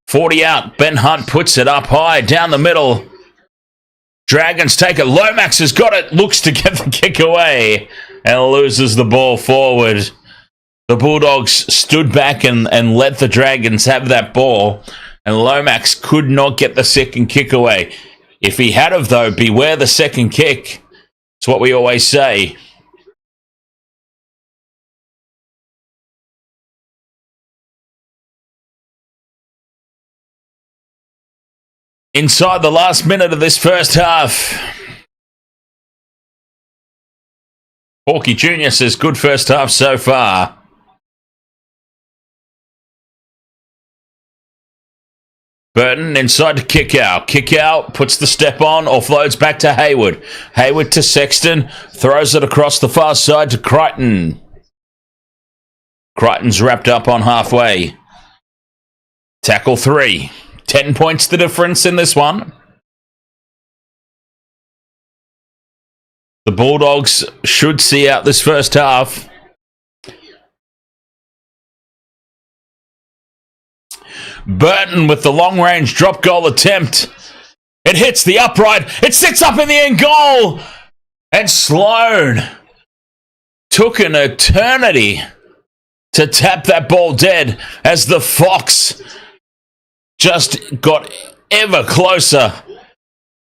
40 out. Ben Hunt puts it up high down the middle. Dragons take it. Lomax has got it. Looks to get the kick away and loses the ball forward. The Bulldogs stood back and let the Dragons have that ball. And Lomax could not get the second kick away. If he had of, though, beware the second kick. It's what we always say. Inside the last minute of this first half. Porky Jr. says good first half so far. Burton inside to kick out. Kick out, puts the step on, offloads back to Hayward. Hayward to Sexton, throws it across the far side to Crichton. Crichton's wrapped up on halfway. Tackle 3. 10 points the difference in this one. The Bulldogs should see out this first half. Burton with the long-range drop goal attempt. It hits the upright. It sits up in the end goal. And Sloan took an eternity to tap that ball dead as the Fox just got ever closer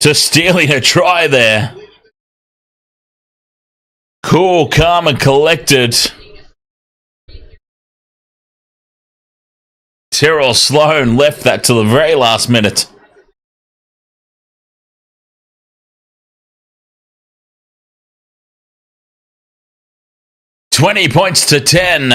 to stealing a try there. Cool, calm, and collected. Tyrrell Sloan left that to the very last minute. $20 points to 10.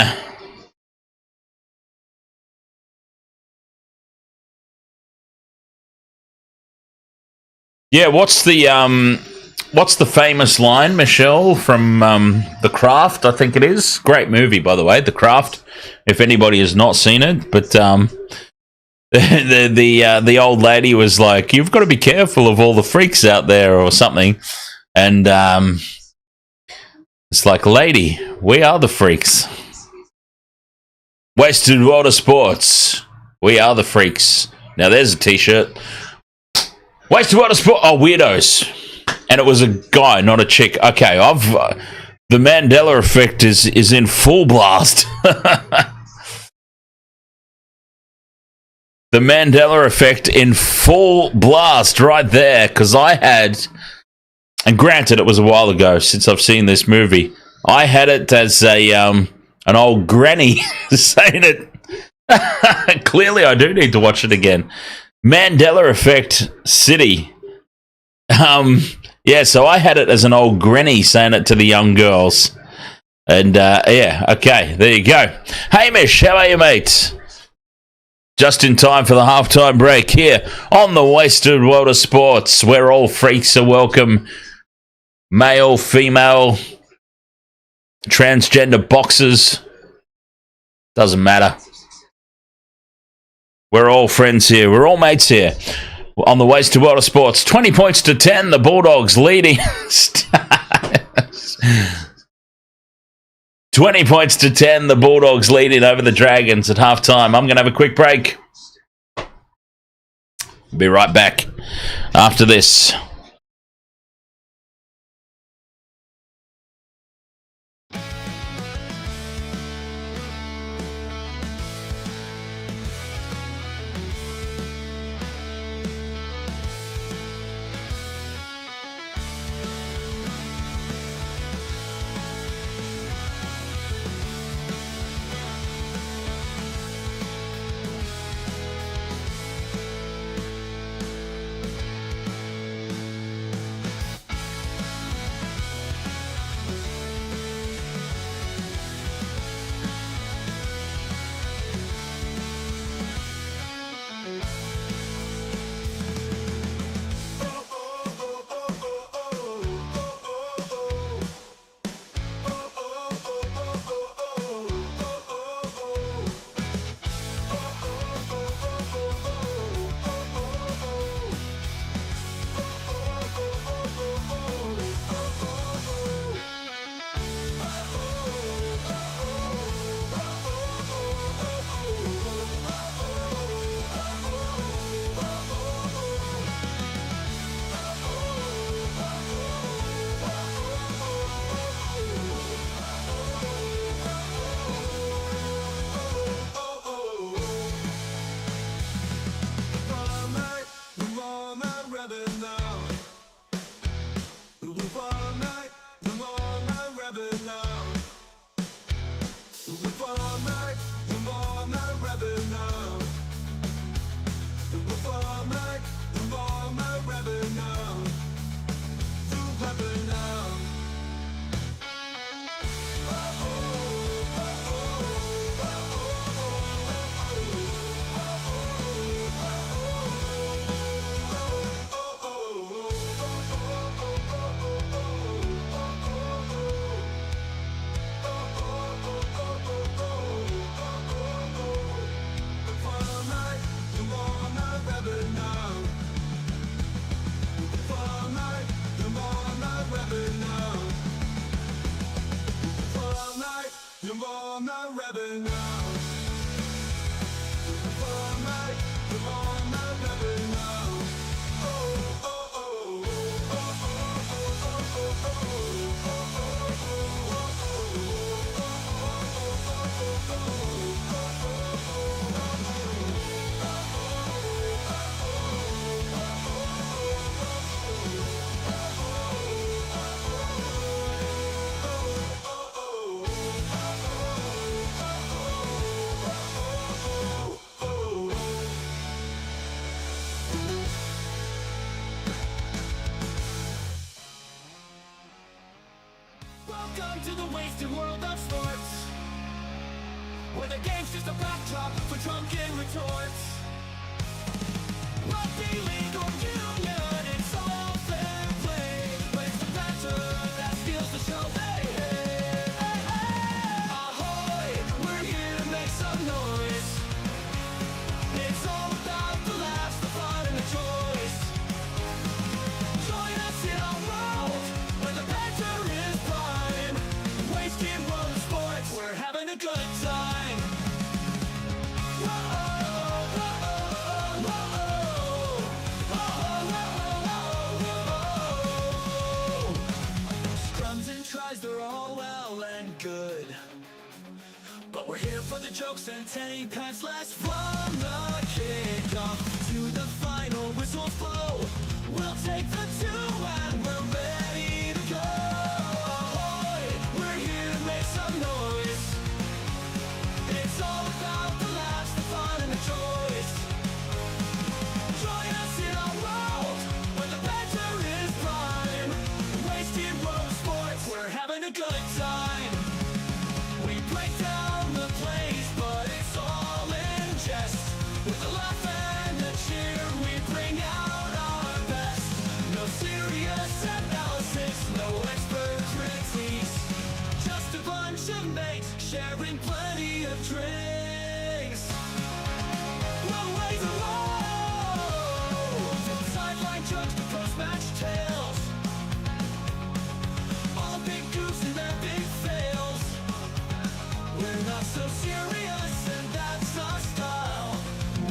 Yeah, what's the famous line, Michelle, from The Craft? I think it is. Great movie, by the way, The Craft. If anybody has not seen it, but the old lady was like, "You've got to be careful of all the freaks out there," or something, and it's like, "Lady, we are the freaks." Wasted Water Sports, we are the freaks. Now there's a T-shirt. Wasted Water Sports. Oh, weirdos. And it was a guy, not a chick. Okay, the Mandela effect is in full blast. The Mandela effect in full blast right there, because I had, and granted it was a while ago since I've seen this movie, I had it as an old granny saying it. Clearly I do need to watch it again. Mandela effect city. Yeah, so I had it as an old granny saying it to the young girls. And, yeah, okay, there you go. Hamish, how are you, mate? Just in time for the halftime break here on the Wasted World of Sports, where all freaks are welcome. Male, female, transgender boxers. Doesn't matter. We're all friends here. We're all mates here. On the Wasted World of Sports. 20 points to 10. The Bulldogs leading. 20 points to 10. The Bulldogs leading over the Dragons at halftime. I'm going to have a quick break. Be right back after this. Welcome to the wasted world of sports, where the game's just a backdrop for drunken retorts. Rugby league or union, it's all fair play, but it's the banter that steals the show. Hey, hey, hey, hey. Ahoy, we're here to make some noise. It's all about the laughs, the fun, and the choice. Join us in our world, where the banter is prime. Wasted world of sports, we're having a good time. Scrums and tries, they're all well and good, but we're here for the jokes and take pants last from the kickoff to the final whistles blow. We'll take the two and we're ready to go. Ahoy, we're here to make some noise. It's all about the laughs, the fun, and the choice. Join us in our world, where the banter is prime. Wasted world of sports, we're having a good time. We break down the plays, but it's all in jest. With the laugh and the cheer, we bring out our best. No serious sharing plenty of drinks. We'll raise a road, sideline jokes to post-match tales, all the big goofs and their big fails. We're not so serious, and that's our style.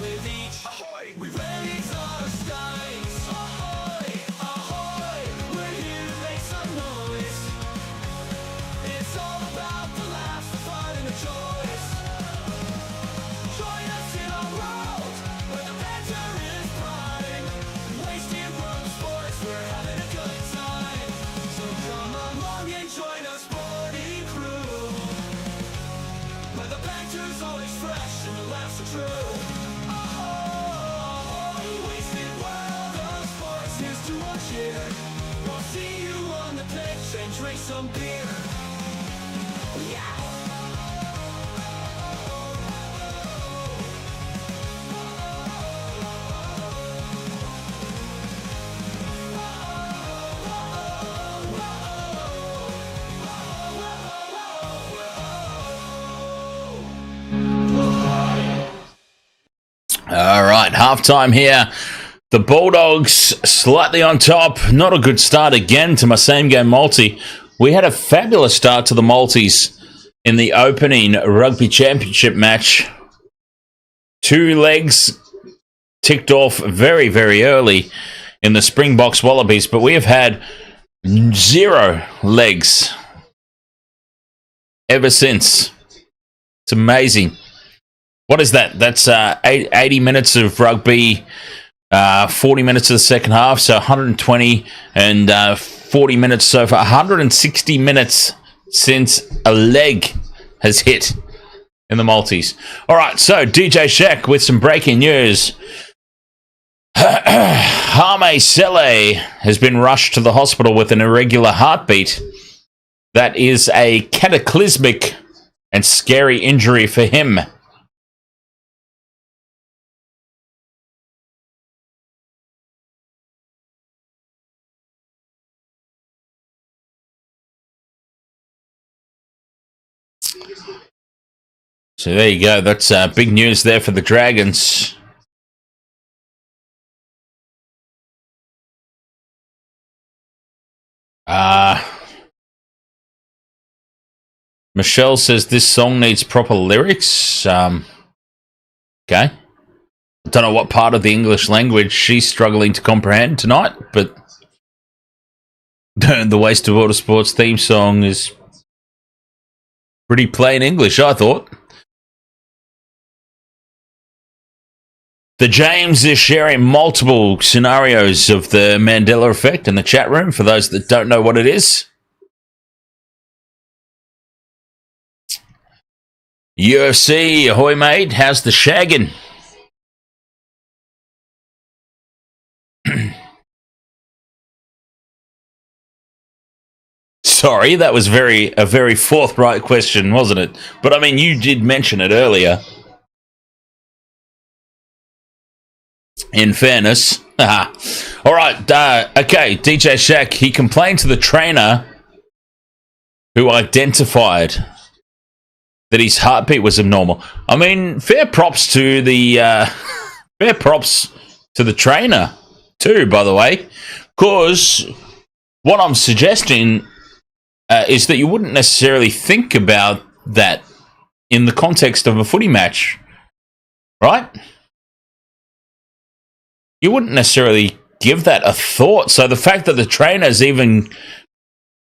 With each ahoy, we raise our skies. Ahoy, ahoy, we're here to make some noise. It's all about the laughs, the fun, and the joys. Join us in our world where the banter is prime. Wasted world of sports, we're having a good time. So come along and join us, sporty crew, where the banter's always fresh and the laughs are true. Oh, wasted world of sports, here's to our cheer. We'll see you on the pitch and drink some beer. Yeah. All right, halftime here. The Bulldogs slightly on top. Not a good start again to my same game multi. We had a fabulous start to the multis in the opening rugby championship match. 2 legs ticked off very, very early in the Springboks Wallabies, but we have had 0 legs ever since. It's amazing. What is that? That's 80 minutes of rugby, 40 minutes of the second half, so 120 and 40 minutes so far. 160 minutes since a leg has hit in the multis. All right, so DJ Sheck with some breaking news. Hame Sele has been rushed to the hospital with an irregular heartbeat. That is a cataclysmic and scary injury for him. So there you go. That's big news there for the Dragons. Michelle says this song needs proper lyrics. Okay. I don't know what part of the English language she's struggling to comprehend tonight, but the Waste of Water Sports theme song is pretty plain English, I thought. The James is sharing multiple scenarios of the Mandela effect in the chat room, for those that don't know what it is. UFC, ahoy mate, how's the shagging? Sorry, that was a very forthright question, wasn't it? But I mean, you did mention it earlier. In fairness. All right, okay, DJ Shack, he complained to the trainer who identified that his heartbeat was abnormal. I mean, fair props to the trainer too, by the way, because what I'm suggesting is that you wouldn't necessarily think about that in the context of a footy match, right? You wouldn't necessarily give that a thought. So the fact that the trainers even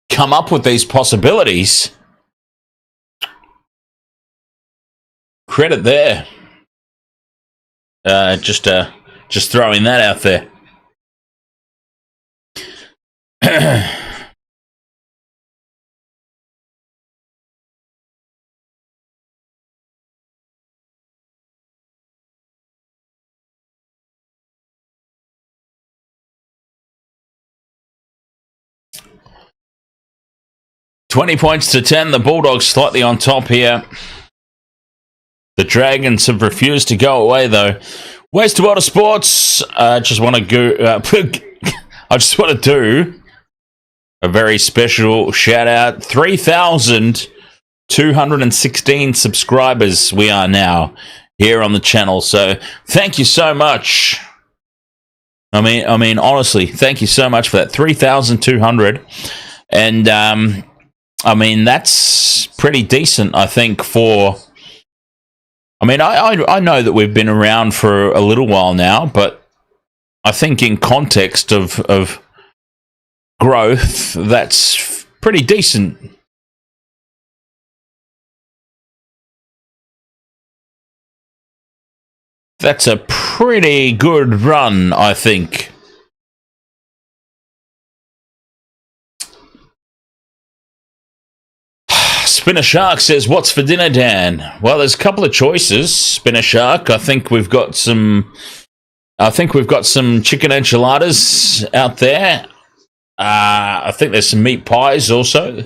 come up with these possibilities, credit there. Just throwing that out there. 20 points to 10. The Bulldogs slightly on top here. The Dragons have refused to go away, though. Waste of Water Sports. I just want to do a very special shout out. 3,000 216 subscribers we are now here on the channel. So thank you so much. I mean, honestly, thank you so much for that. 3,200. And, I mean, that's pretty decent, I think, for... I mean, I know that we've been around for a little while now, but I think in context of growth, that's pretty decent. That's a pretty good run, I think. Spinner Shark says, "What's for dinner, Dan?" Well, there's a couple of choices. Spinner Shark, I think we've got some chicken enchiladas out there. I think there's some meat pies also.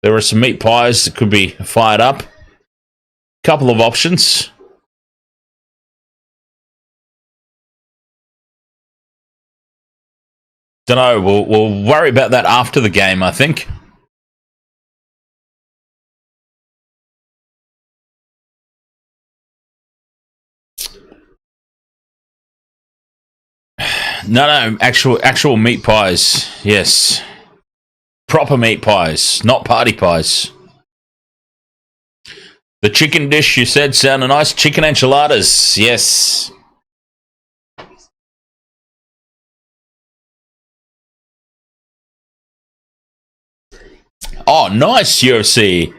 There are some meat pies that could be fired up. Couple of options. Don't know. We'll worry about that after the game, I think. No, actual meat pies. Yes. Proper meat pies, not party pies. The chicken dish you said sounded nice. Chicken enchiladas. Yes. Oh, nice, UFC.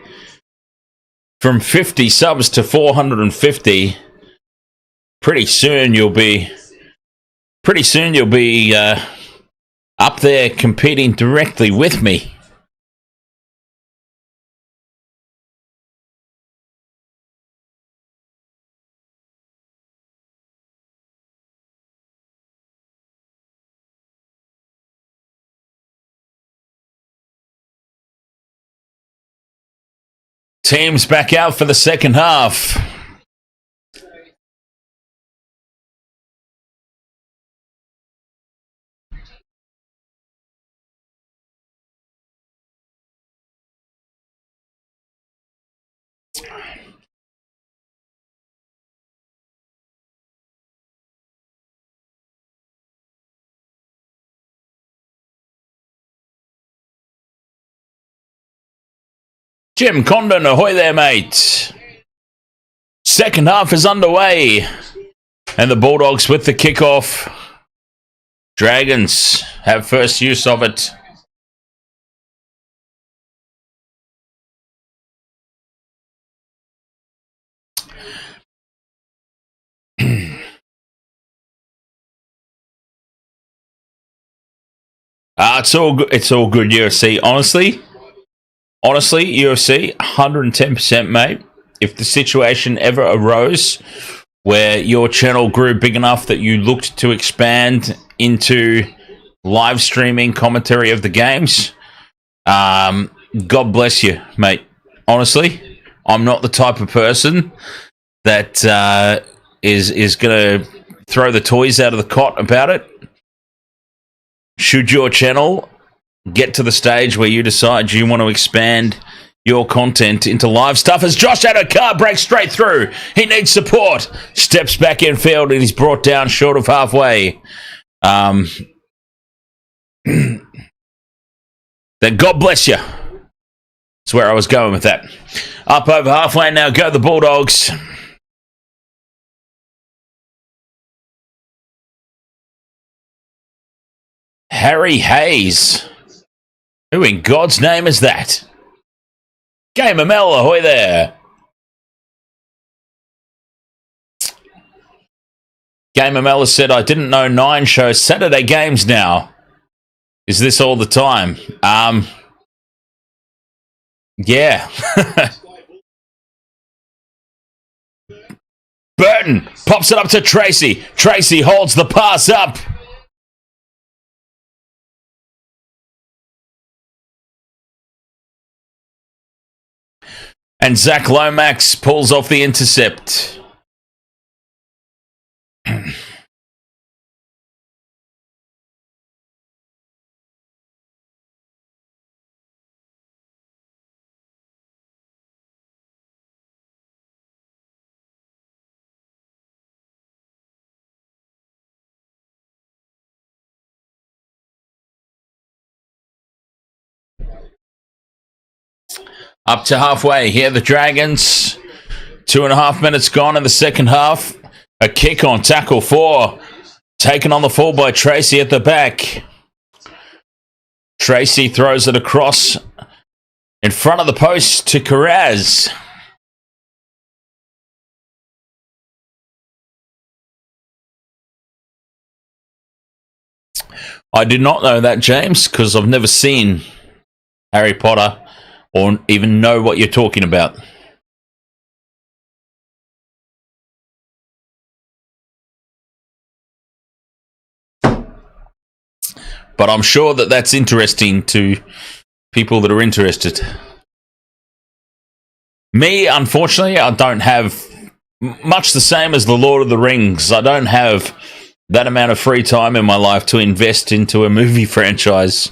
From 50 subs to 450. Pretty soon you'll be up there competing directly with me. Teams back out for the second half. Jim Condon, ahoy there, mate. Second half is underway. And the Bulldogs with the kickoff. Dragons have first use of it. It's all good. It's all good, UFC. Honestly, UFC, 110%, mate. If the situation ever arose where your channel grew big enough that you looked to expand into live streaming commentary of the games, God bless you, mate. Honestly, I'm not the type of person that is going to throw the toys out of the cot about it. Should your channel get to the stage where you decide you want to expand your content into live stuff, as Josh had a car break straight through, he needs support, steps back in field, and he's brought down short of halfway. Then God bless you. That's where I was going with that. Up over halfway now, go the Bulldogs. Harry Hayes. Who in God's name is that? Gamer Mel, ahoy there. Gamer Mel has said, I didn't know 9 shows Saturday games now. Is this all the time? Yeah. Burton pops it up to Tracy. Tracy holds the pass up. And Zach Lomax pulls off the intercept. Up to halfway. Here the Dragons. 2.5 minutes gone in the second half. A kick on tackle 4. Taken on the full by Tracy at the back. Tracy throws it across in front of the post to Carraz. I did not know that, James, because I've never seen Harry Potter or even know what you're talking about. But I'm sure that that's interesting to people that are interested. Me, unfortunately, I don't have much the same as the Lord of the Rings. I don't have that amount of free time in my life to invest into a movie franchise.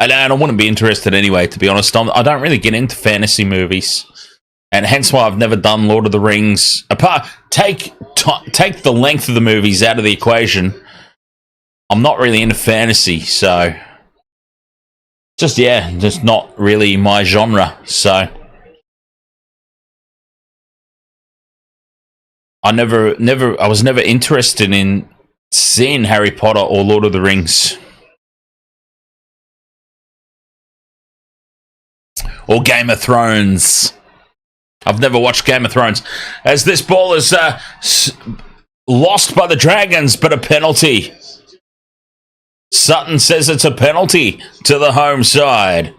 And I wouldn't be interested anyway, to be honest. I don't really get into fantasy movies. And hence why I've never done Lord of the Rings. Take the length of the movies out of the equation. I'm not really into fantasy, so just not really my genre. So I was never interested in seeing Harry Potter or Lord of the Rings or Game of Thrones. I've never watched Game of Thrones. As this ball is lost by the Dragons, but a penalty. Sutton says it's a penalty to the home side.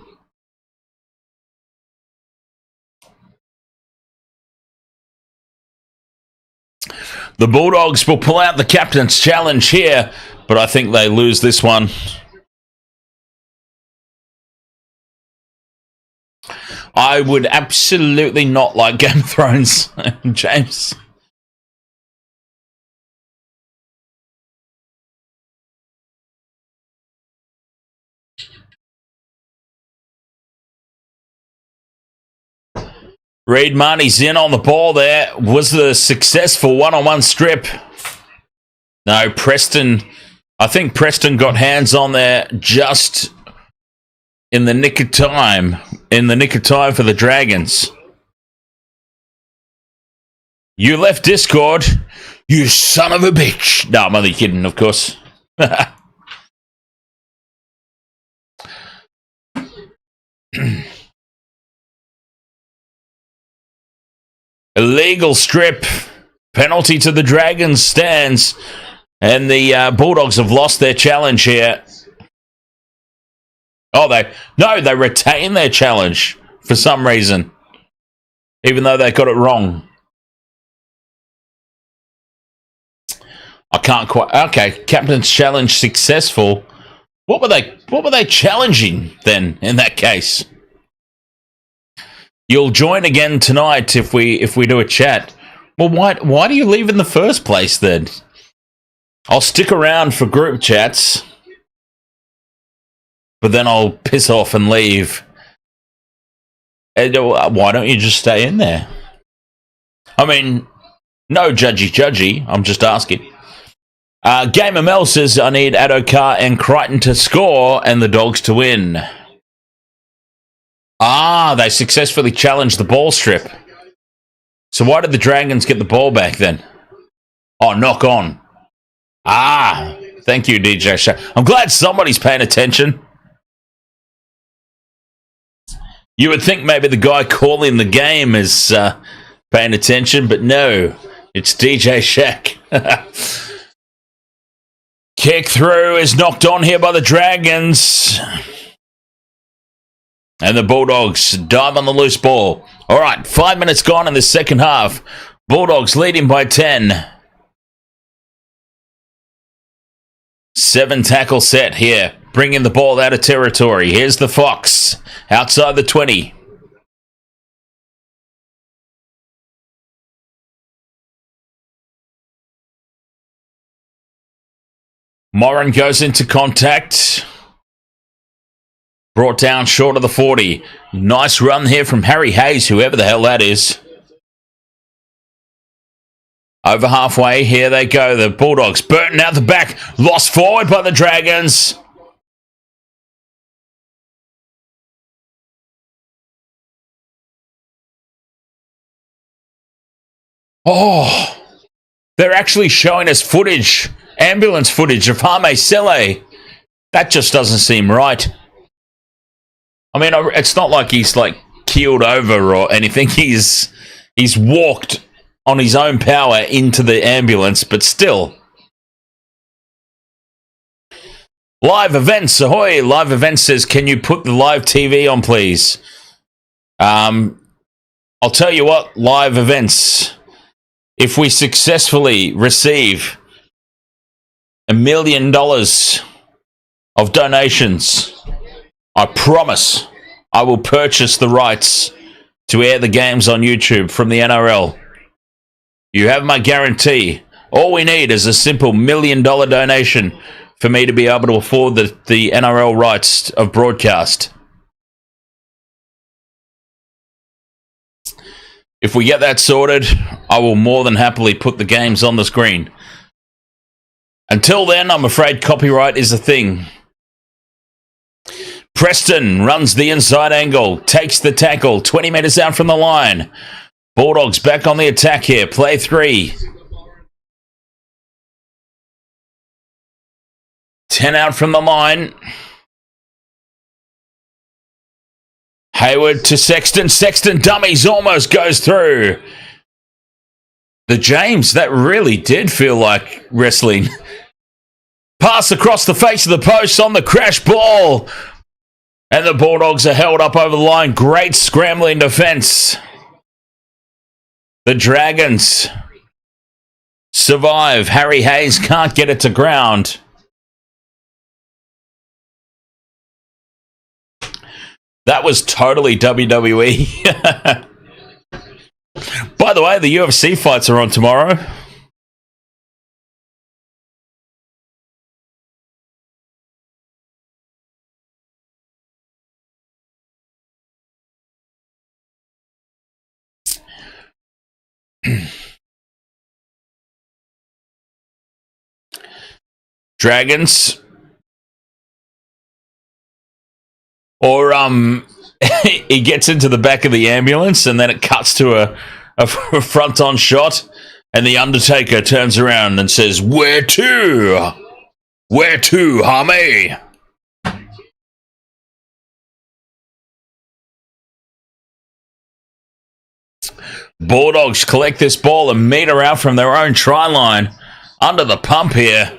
The Bulldogs will pull out the captain's challenge here, but I think they lose this one. I would absolutely not like Game of Thrones, James. Reid Marnie's in on the ball there. Was the successful one-on-one strip. No, Preston. I think Preston got hands on there just in the nick of time. In the nick of time for the Dragons. You left Discord. You son of a bitch. No, I'm only kidding, of course. Illegal strip. Penalty to the Dragons stands. And the Bulldogs have lost their challenge here. Oh, they retain their challenge for some reason. Even though they got it wrong. I can't quite... Okay, captain's challenge successful. What were they challenging then in that case? You'll join again tonight if we do a chat. Well, why do you leave in the first place then? I'll stick around for group chats, but then I'll piss off and leave. And why don't you just stay in there? I mean, no judgy. I'm just asking. Gamer Mel says, I need Adokar and Crichton to score and the Dogs to win. Ah, they successfully challenged the ball strip. So why did the Dragons get the ball back then? Oh, knock on. Ah, thank you, DJ Shaq. I'm glad somebody's paying attention. You would think maybe the guy calling the game is paying attention, but no, it's DJ Shaq. Kick through is knocked on here by the Dragons. And the Bulldogs dive on the loose ball. All right, 5 minutes gone in the second half. Bulldogs leading by 10. 7 tackle set here. Bringing the ball out of territory. Here's the Fox. Outside the 20. Moran goes into contact. Brought down short of the 40. Nice run here from Harry Hayes, whoever the hell that is. Over halfway, here they go. The Bulldogs. Burton out the back. Lost forward by the Dragons. Oh, they're actually showing us footage, ambulance footage of Hame Sele. That just doesn't seem right. I mean, it's not like he's like keeled over or anything. He's walked on his own power into the ambulance, but still. Live events, ahoy! Live events says, can you put the live TV on, please? I'll tell you what, live events. If we successfully receive $1 million of donations, I promise I will purchase the rights to air the games on YouTube from the NRL. You have my guarantee. All we need is a simple $1 million donation for me to be able to afford the NRL rights of broadcast. If we get that sorted, I will more than happily put the games on the screen. Until then, I'm afraid copyright is a thing. Preston runs the inside angle, takes the tackle, 20 metres out from the line. Bulldogs back on the attack here, play 3. 10 out from the line. Hayward to Sexton. Sexton dummies, almost goes through. The James, that really did feel like wrestling. Pass across the face of the post on the crash ball. And the Bulldogs are held up over the line. Great scrambling defence. The Dragons survive. Harry Hayes can't get it to ground. That was totally WWE. By the way, the UFC fights are on tomorrow. Dragons. Or he gets into the back of the ambulance and then it cuts to a front-on shot and the Undertaker turns around and says, "Where to? Where to, Hame?" Bulldogs collect this ball a metre out from their own try line. Under the pump here.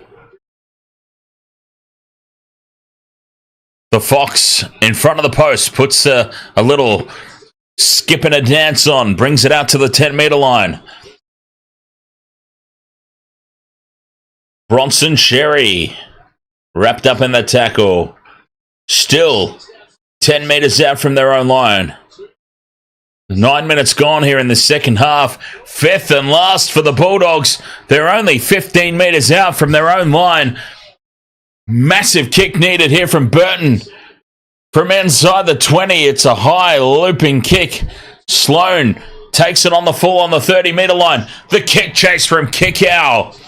The Fox in front of the post puts a little skip and a dance on, brings it out to the 10-metre line. Bronson Sherry wrapped up in the tackle. Still 10 metres out from their own line. 9 minutes gone here in the second half. Fifth and last for the Bulldogs. They're only 15 metres out from their own line. Massive kick needed here from Burton. From inside the 20, it's a high looping kick. Sloan takes it on the full on the 30-metre line. The kick chase from Kickow.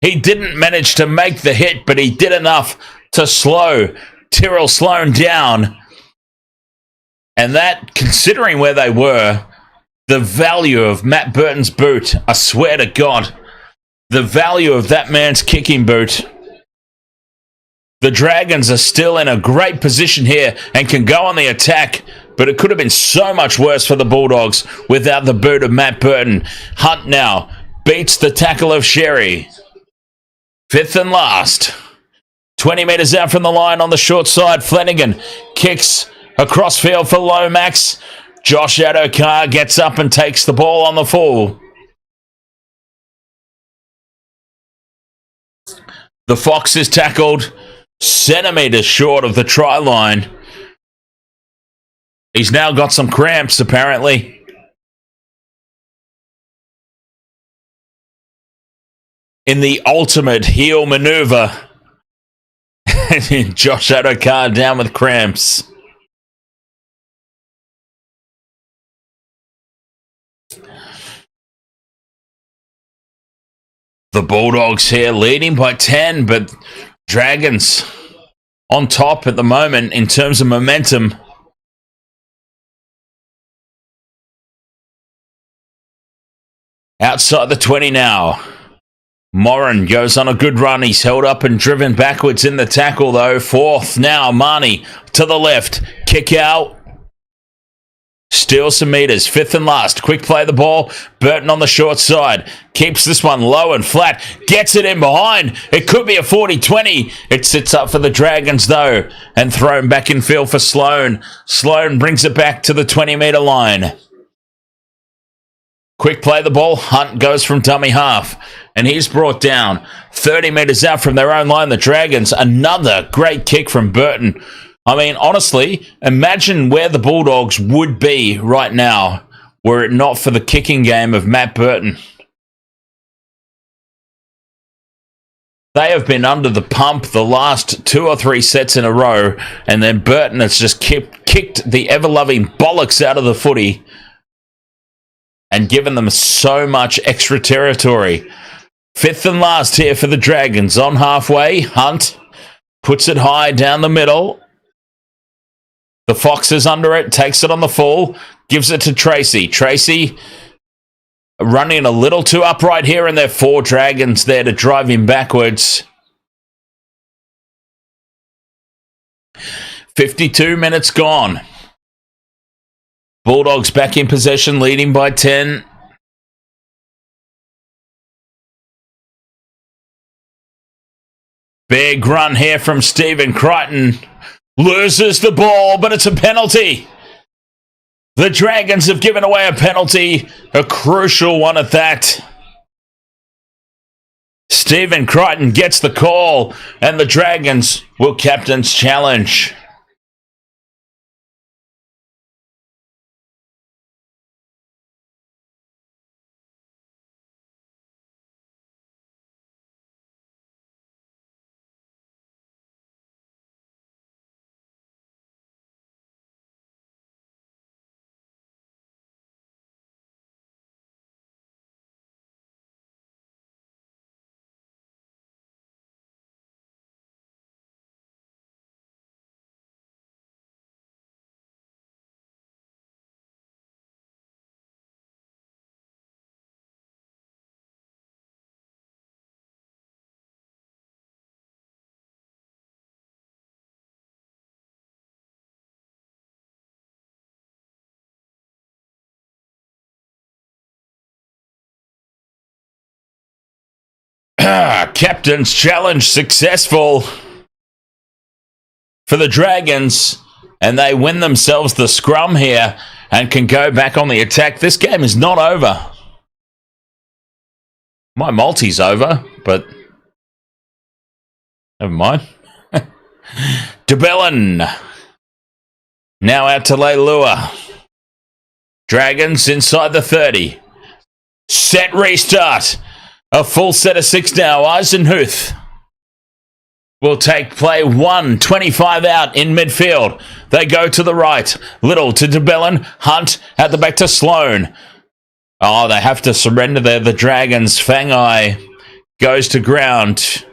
He didn't manage to make the hit, but he did enough to slow Tyrrell Sloan down. And that, considering where they were, the value of Matt Burton's boot, I swear to God, the value of that man's kicking boot. The Dragons are still in a great position here and can go on the attack, but it could have been so much worse for the Bulldogs without the boot of Matt Burton. Hunt now beats the tackle of Sherry. Fifth and last. 20 metres out from the line on the short side. Flanagan kicks across field for Lomax. Josh Adokar gets up and takes the ball on the full. The Fox is tackled centimetres short of the try line. He's now got some cramps, apparently. In the ultimate heel maneuver. Josh Adokar down with cramps. The Bulldogs here leading by 10, but Dragons on top at the moment in terms of momentum. Outside the 20 now. Moran goes on a good run. He's held up and driven backwards in the tackle, though. Fourth now. Marnie to the left. Kick out. Steals some meters. Fifth and last. Quick play the ball. Burton on the short side. Keeps this one low and flat. Gets it in behind. It could be a 40-20. It sits up for the Dragons, though. And thrown back in field for Sloan. Sloan brings it back to the 20-meter line. Quick play the ball. Hunt goes from dummy half. And he's brought down 30 metres out from their own line. The Dragons, another great kick from Burton. I mean, honestly, imagine where the Bulldogs would be right now were it not for the kicking game of Matt Burton. They have been under the pump the last 2 or 3 sets in a row, and then Burton has just kicked the ever-loving bollocks out of the footy and given them so much extra territory. Fifth and last here for the Dragons. On halfway, Hunt puts it high down the middle. The Fox is under it, takes it on the full, gives it to Tracy. Tracy running a little too upright here, and there are 4 Dragons there to drive him backwards. 52 minutes gone. Bulldogs back in possession, leading by 10. Big run here from Stephen Crichton. Loses the ball, but it's a penalty. The Dragons have given away a penalty, a crucial one at that. Stephen Crichton gets the call, and the Dragons will captain's challenge. Captain's challenge successful for the Dragons, and they win themselves the scrum here and can go back on the attack. This game is not over. My multi's over, but never mind. DeBellin now out to Leilua. Dragons inside the 30. Set restart. A full set of 6 now. Eisenhuth will take play 1:25 out in midfield. They go to the right. Little to DeBellin. Hunt at the back to Sloan. Oh, they have to surrender there. The Dragons. Fangai goes to ground.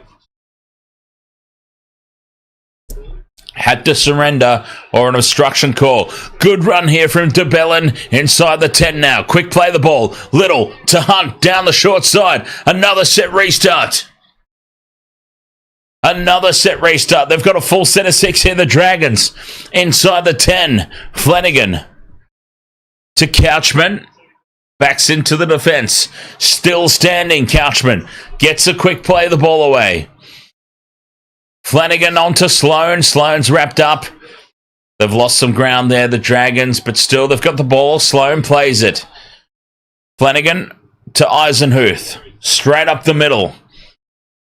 Had to surrender or an obstruction call. Good run here from DeBellin inside the 10 now. Quick play the ball. Little to Hunt down the short side. Another set restart. Another set restart. They've got a full set of 6 here, the Dragons. Inside the 10. Flanagan to Couchman. Backs into the defence. Still standing, Couchman. Gets a quick play the ball away. Flanagan on to Sloan. Sloan's wrapped up. They've lost some ground there, the Dragons, but still they've got the ball. Sloan plays it. Flanagan to Eisenhuth. Straight up the middle.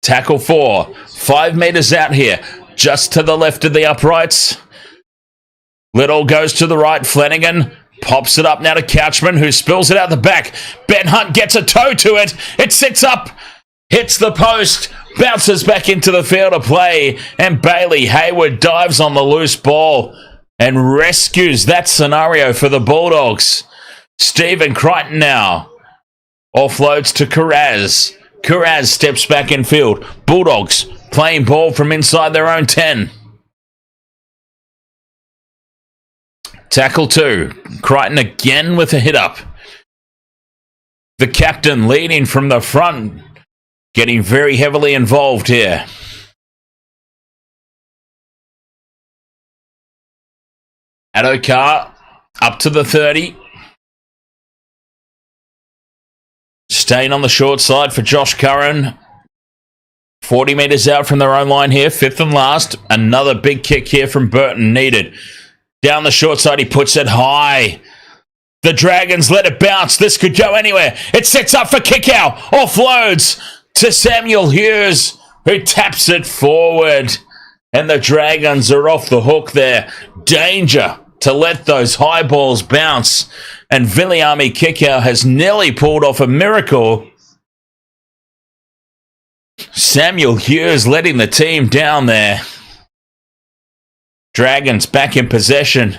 Tackle 4. 5 metres out here. Just to the left of the uprights. Little goes to the right. Flanagan pops it up now to Couchman, who spills it out the back. Ben Hunt gets a toe to it. It sits up. Hits the post, bounces back into the field of play, and Bailey Hayward dives on the loose ball and rescues that scenario for the Bulldogs. Stephen Crichton now offloads to Carraz. Carraz steps back in field. Bulldogs playing ball from inside their own 10. Tackle 2. Crichton again with a hit up. The captain leading from the front, getting very heavily involved here. Adokar up to the 30. Staying on the short side for Josh Curran. 40 metres out from their own line here, fifth and last. Another big kick here from Burton needed. Down the short side, he puts it high. The Dragons let it bounce. This could go anywhere. It sets up for kick out. Offloads to Samuel Hughes, who taps it forward. And the Dragons are off the hook there. Danger to let those high balls bounce. And Viliami Kickout has nearly pulled off a miracle. Samuel Hughes letting the team down there. Dragons back in possession.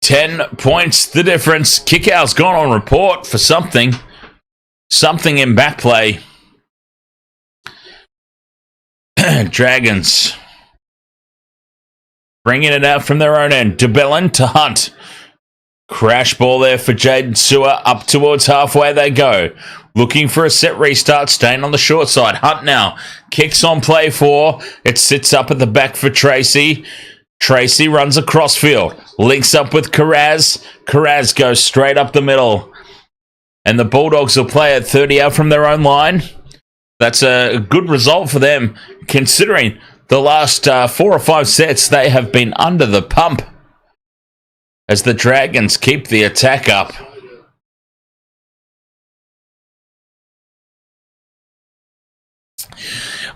£10 the difference. Kickout's gone on report for something. Something in back play. Dragons bringing it out from their own end. DeBellin to Hunt. Crash ball there for Jaden Sewer. Up towards halfway they go. Looking for a set restart. Staying on the short side. Hunt now. Kicks on play 4. It sits up at the back for Tracy. Tracy runs across field. Links up with Karaz. Karaz goes straight up the middle. And the Bulldogs will play at 30 out from their own line. That's a good result for them, considering the last 4 or 5 sets they have been under the pump as the Dragons keep the attack up.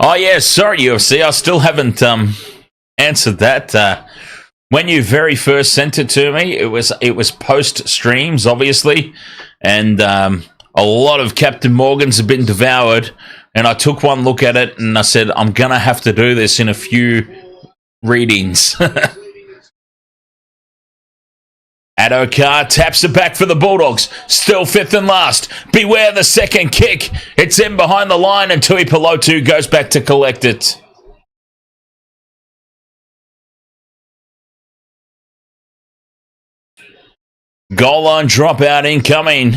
Oh yeah, sorry UFC, I still haven't answered that. When you very first sent it to me, it was post streams, obviously, and a lot of Captain Morgans have been devoured. And I took one look at it and I said, I'm going to have to do this in a few readings. Adokar taps it back for the Bulldogs. Still fifth and last. Beware the second kick. It's in behind the line and Tui Pelotu goes back to collect it. Goal line dropout incoming.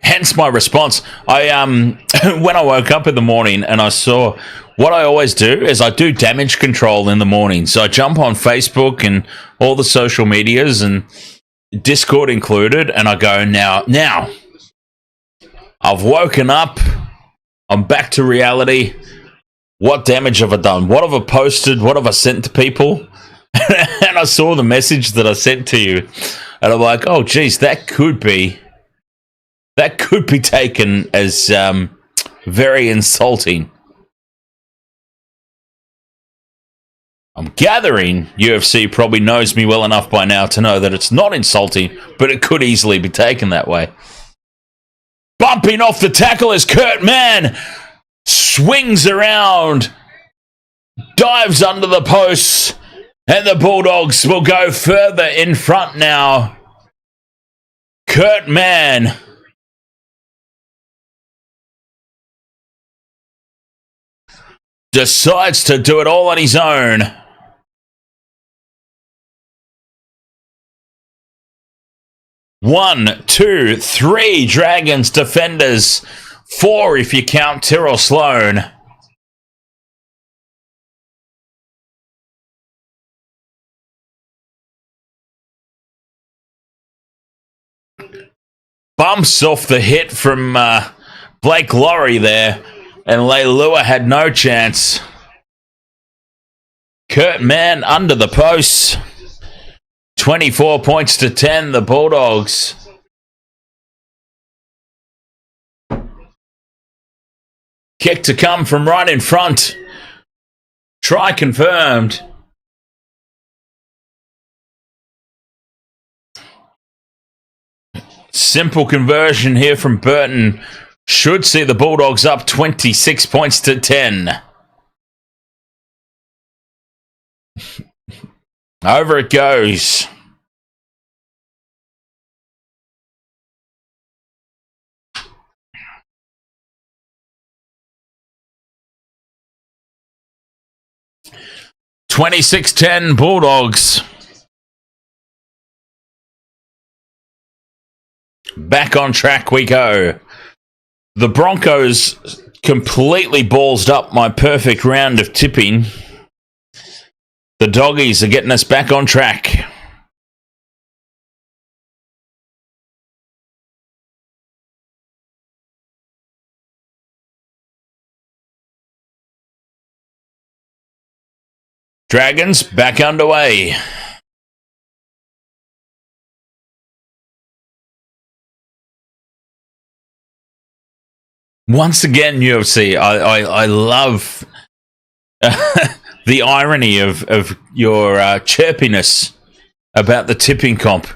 Hence my response. I when I woke up in the morning and I saw, what I always do is I do damage control in the morning. So I jump on Facebook and all the social medias and Discord included, and I go, now I've woken up, I'm back to reality. What damage have I done? What have I posted? What have I sent to people? And I saw the message that I sent to you, and I'm like, oh geez, that could be taken as very insulting. I'm gathering UFC probably knows me well enough by now to know that it's not insulting, but it could easily be taken that way. Bumping off the tackle as Kurt Mann swings around, dives under the posts, and the Bulldogs will go further in front now. Kurt Mann decides to do it all on his own. One, two, three Dragons defenders. 4 if you count Tyrrell Sloan. Bumps off the hit from Blake Laurie there. And Leilua had no chance. Kurt Mann under the posts. 24 points to 10, the Bulldogs. Kick to come from right in front. Try confirmed. Simple conversion here from Burton. Should see the Bulldogs up 26 points to 10. Over it goes. 26-10 Bulldogs. Back on track we go. The Broncos completely ballsed up my perfect round of tipping. The Doggies are getting us back on track. Dragons back underway. Once again, UFC, I love the irony of your chirpiness about the tipping comp.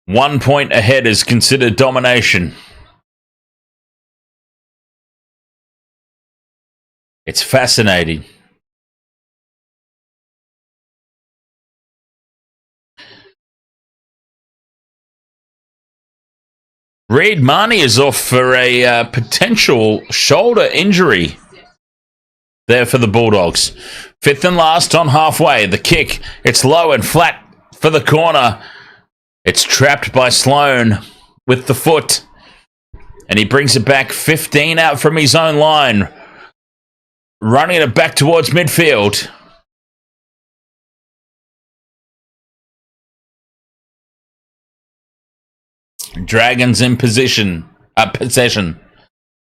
One point ahead is considered domination. It's fascinating. Reid Marnie is off for a potential shoulder injury there for the Bulldogs. Fifth and last on halfway. The kick, it's low and flat for the corner. It's trapped by Sloan with the foot. And he brings it back 15 out from his own line. Running it back towards midfield. Dragons in possession.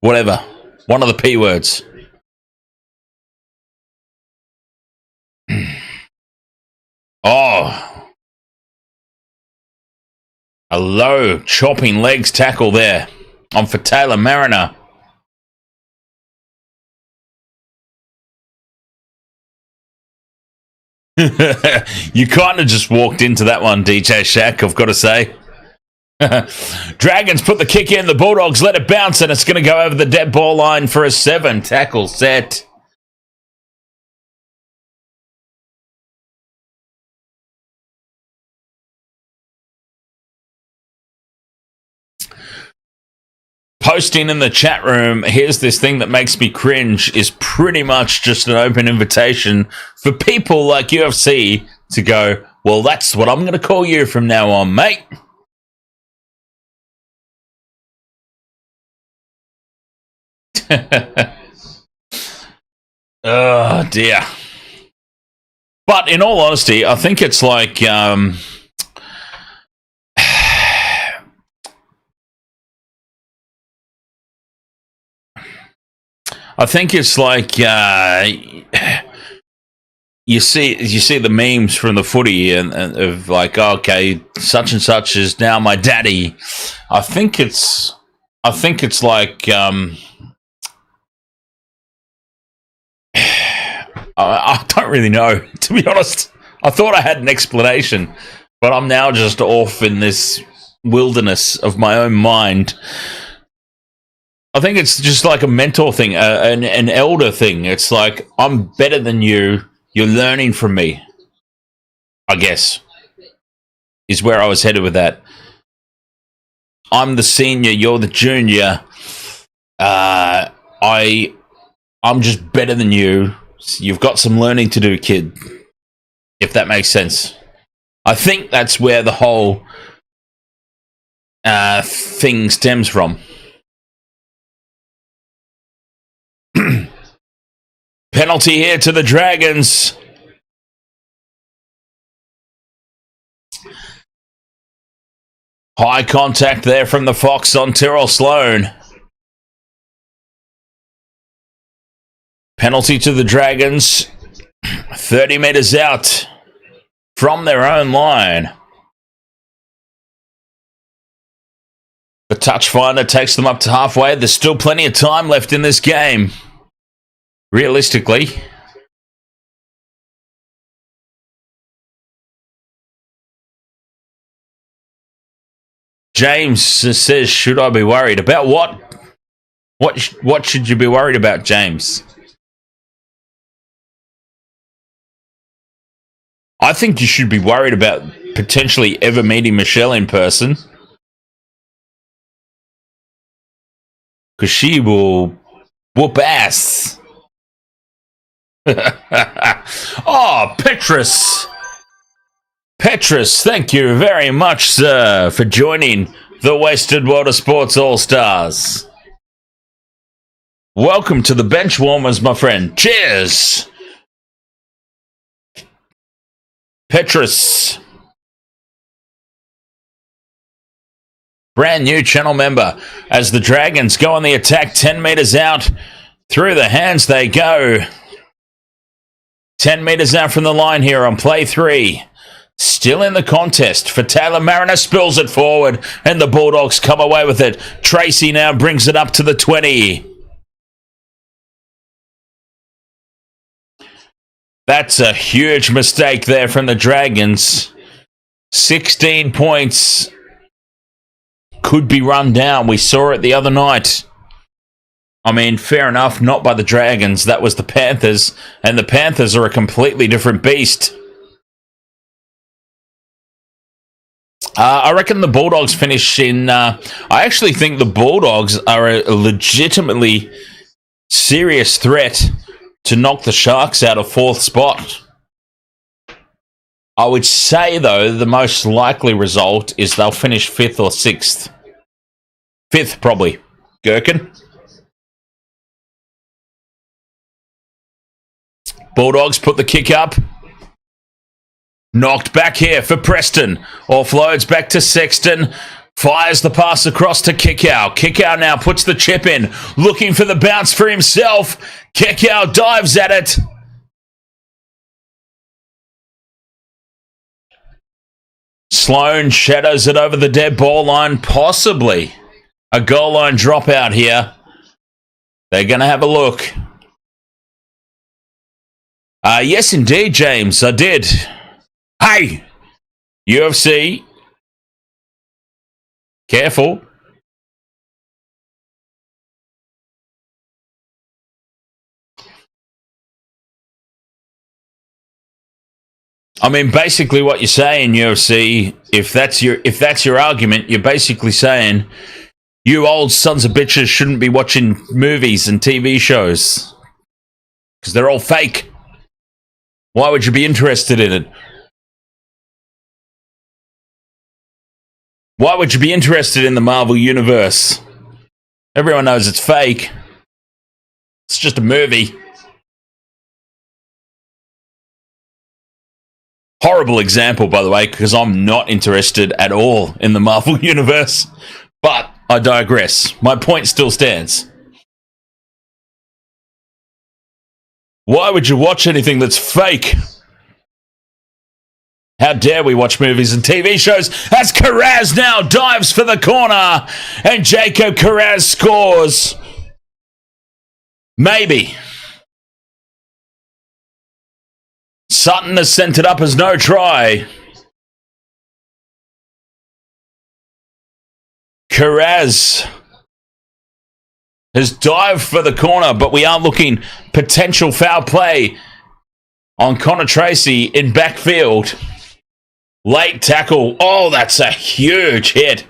Whatever. One of the P words. Oh. A low chopping legs tackle there. On for Taylor Mariner. You kind of just walked into that one, DJ Shaq, I've got to say. Dragons put the kick in, the Bulldogs let it bounce, and it's going to go over the dead ball line for a 7 tackle set. Posting in the chat room, here's this thing that makes me cringe, is pretty much just an open invitation for people like UFC to go, well, that's what I'm going to call you from now on, mate. Oh, dear. But in all honesty, I think it's like... I think it's like you see the memes from the footy and of like, oh, okay, such and such is now my daddy. I think it's like I don't really know, to be honest. I thought I had an explanation, but I'm now just off in this wilderness of my own mind. I think it's just like a mentor thing, an elder thing. It's like, I'm better than you. You're learning from me, I guess, is where I was headed with that. I'm the senior, you're the junior. I'm just better than you. You've got some learning to do, kid, if that makes sense. I think that's where the whole thing stems from. Penalty here to the Dragons. High contact there from the Fox on Tyrrell Sloan. Penalty to the Dragons. 30 metres out from their own line. The touch finder takes them up to halfway. There's still plenty of time left in this game. Realistically. James says, should I be worried about what? What should you be worried about, James? I think you should be worried about potentially ever meeting Michelle in person. Because she will Whoop ass. Oh, Petrus. Petrus, thank you very much, sir, for joining the Wasted World of Sports All-Stars. Welcome to the bench warmers, my friend. Cheers. Petrus. Brand new channel member. As the Dragons go on the attack, 10 metres out. Through the hands they go. 10 metres out from the line here on play 3. Still in the contest for Taylor. Mariner spills it forward and the Bulldogs come away with it. Tracy now brings it up to the 20. That's a huge mistake there from the Dragons. 16 points could be run down. We saw it the other night. I mean, fair enough, not by the Dragons. That was the Panthers, and the Panthers are a completely different beast. I reckon the Bulldogs finish in... I actually think the Bulldogs are a legitimately serious threat to knock the Sharks out of 4th spot. I would say, though, the most likely result is they'll finish 5th or 6th. 5th, probably. Gherkin. Bulldogs put the kick up. Knocked back here for Preston. Offloads back to Sexton. Fires the pass across to Kickow. Kickow now puts the chip in. Looking for the bounce for himself. Kickow dives at it. Sloan shadows it over the dead ball line. Possibly a goal line dropout here. They're going to have a look. Yes, indeed, James. I did. Hey! UFC. Careful. I mean, basically what you're saying, UFC, if that's your argument, you're basically saying you old sons of bitches shouldn't be watching movies and TV shows because they're all fake. Why would you be interested in it? Why would you be interested in the Marvel Universe? Everyone knows it's fake. It's just a movie. Horrible example, by the way, because I'm not interested at all in the Marvel Universe. But I digress. My point still stands. Why would you watch anything that's fake? How dare we watch movies and TV shows as Carraz now dives for the corner and Jacob Carraz scores. Maybe. Sutton has sent it up as no try. Carraz has dived for the corner, but we are looking potential foul play on Connor Tracy in backfield. Late tackle. Oh, that's a huge hit.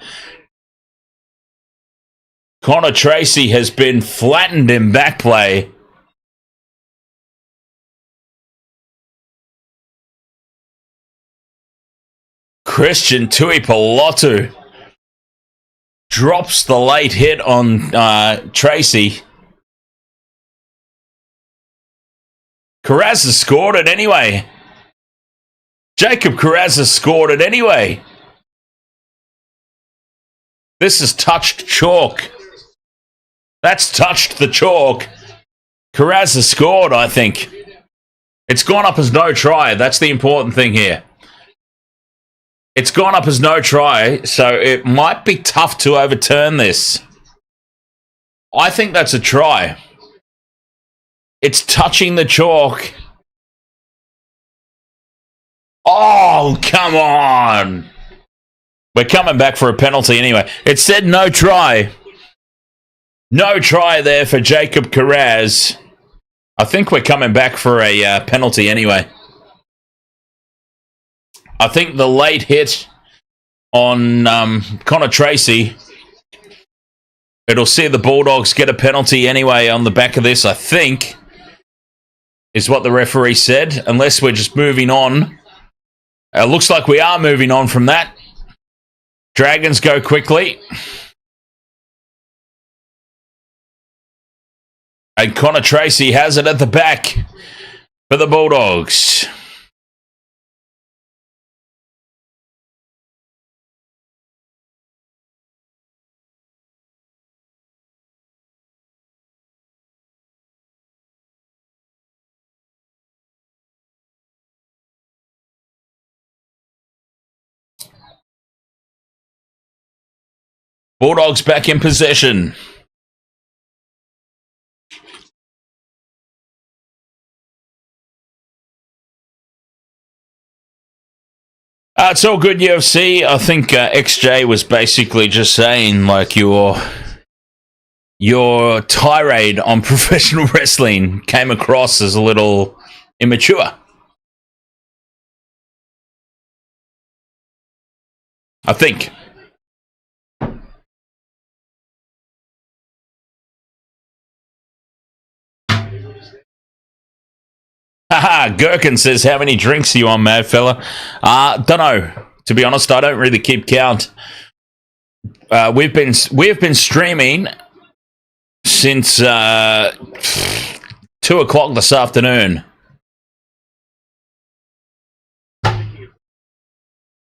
Connor Tracy has been flattened in back play. Christian Tuipulotu drops the late hit on Tracy. Carraz has scored it anyway. Jacob Carraz has scored it anyway. This has touched chalk. That's touched the chalk. Carraz has scored, I think. It's gone up as no try. That's the important thing here. It's gone up as no try, so it might be tough to overturn this. I think that's a try. It's touching the chalk. Oh, come on. We're coming back for a penalty anyway. It said no try. No try there for Jacob Carraz. I think we're coming back for a penalty anyway. I think the late hit on Connor Tracy It'll see the Bulldogs get a penalty anyway on the back of this, I think, is what the referee said, unless we're just moving on. Looks like we are moving on from that. Dragons go quickly. And Connor Tracy has it at the back for the Bulldogs. Bulldogs back in possession. It's all good, UFC. I think XJ was basically just saying, like, your tirade on professional wrestling came across as a little immature. I think. Haha, Gherkin says, how many drinks are you on, mad fella? Don't know. To be honest, I don't really keep count. We've been streaming since 2 o'clock this afternoon.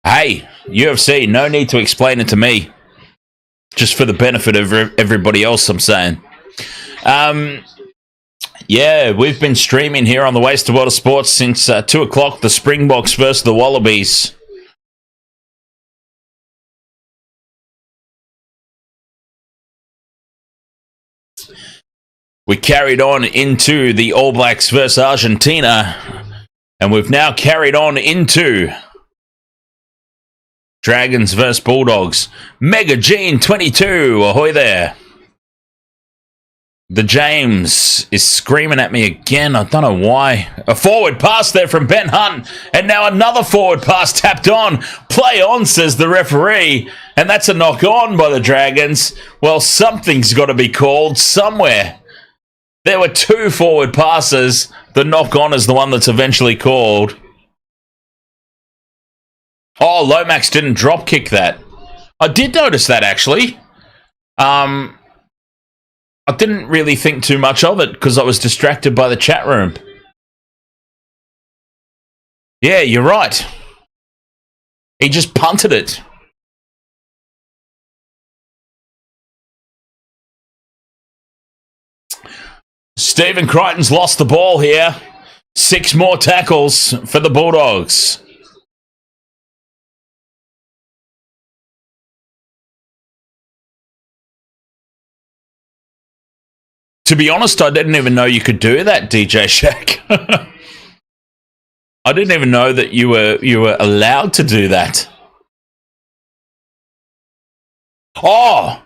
Hey, UFC, no need to explain it to me. Just for the benefit of everybody else, I'm saying. Yeah, we've been streaming here on the Waste of Water Sports since 2 o'clock, the Springboks versus the Wallabies. We carried on into the All Blacks versus Argentina, and we've now carried on into Dragons versus Bulldogs. Mega Gene 22, ahoy there. The James is screaming at me again. I don't know why. A forward pass there from Ben Hunt. And now another forward pass tapped on. Play on, says the referee. And that's a knock on by the Dragons. Well, something's got to be called somewhere. There were 2 forward passes. The knock on is the one that's eventually called. Oh, Lomax didn't drop kick that. I did notice that, actually. I didn't really think too much of it because I was distracted by the chat room. Yeah, you're right. He just punted it. Stephen Crichton's lost the ball here. 6 more tackles for the Bulldogs. To be honest, I didn't even know you could do that, DJ Shaq. I didn't even know that you were allowed to do that. Oh!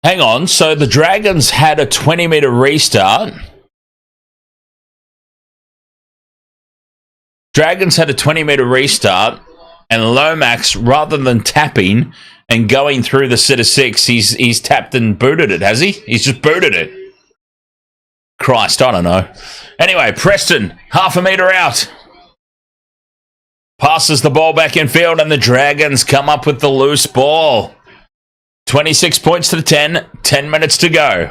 Hang on, so the Dragons had a 20-meter restart. Dragons had a 20-meter restart, and Lomax, rather than tapping and going through the set of 6, he's tapped and booted it, has he? He's just booted it. Christ, I don't know. Anyway, Preston, half a metre out. Passes the ball back in field, and the Dragons come up with the loose ball. 26 points to 10, 10 minutes to go.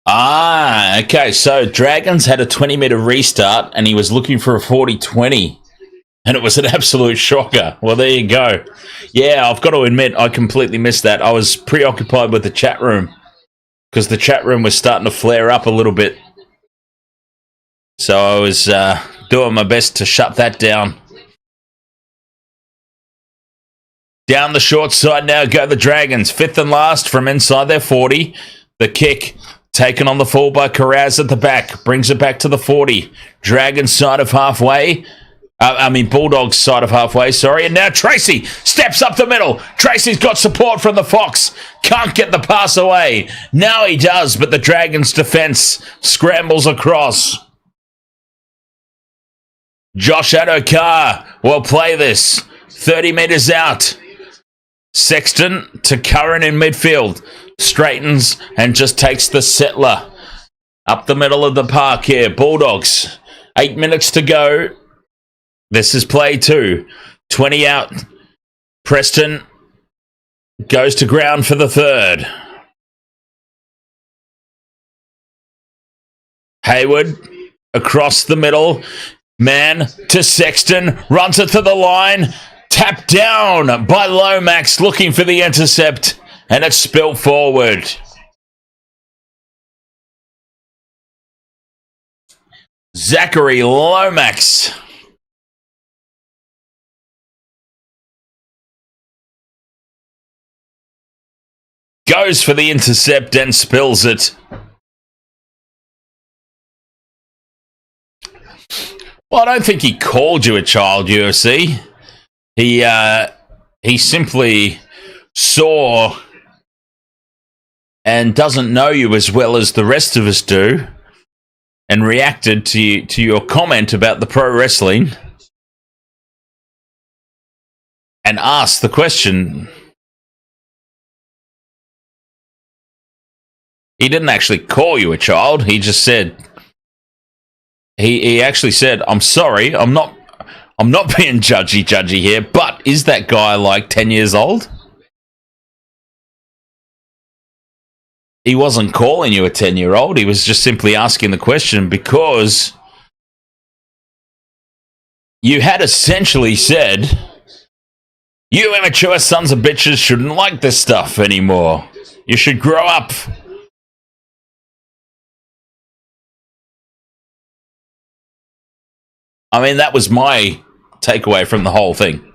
Okay, so Dragons had a 20-meter restart, and he was looking for a 40-20, and it was an absolute shocker. Well, there you go. Yeah, I've got to admit, I completely missed that. I was preoccupied with the chat room, because the chat room was starting to flare up a little bit. So I was doing my best to shut that down. Down the short side now go the Dragons. 5th and last from inside their 40. The kick taken on the full by Carraz at the back. Brings it back to the 40. Dragons side of halfway. Bulldogs side of halfway, sorry. And now Tracy steps up the middle. Tracy's got support from the Fox. Can't get the pass away. Now he does, but the Dragons' defence scrambles across. Josh Adokar will play this. 30 metres out. Sexton to Curran in midfield. Straightens and just takes the settler up the middle of the park here. Bulldogs. 8 minutes to go. This is play 2. 20 out. Preston goes to ground for the third. Hayward across the middle. Man to Sexton. Runs it to the line. Tapped down by Lomax looking for the intercept. And it's spilled forward. Zachary Lomax. Goes for the intercept and spills it. Well, I don't think he called you a child, UFC. He simply saw and doesn't know you as well as the rest of us do, and reacted to your comment about the pro wrestling and asked the question. He didn't actually call you a child. He just said, he actually said, I'm sorry, I'm not being judgy here, but is that guy like 10 years old? He wasn't calling you a 10-year-old. He was just simply asking the question because you had essentially said, you immature sons of bitches shouldn't like this stuff anymore. You should grow up. I mean, that was my takeaway from the whole thing.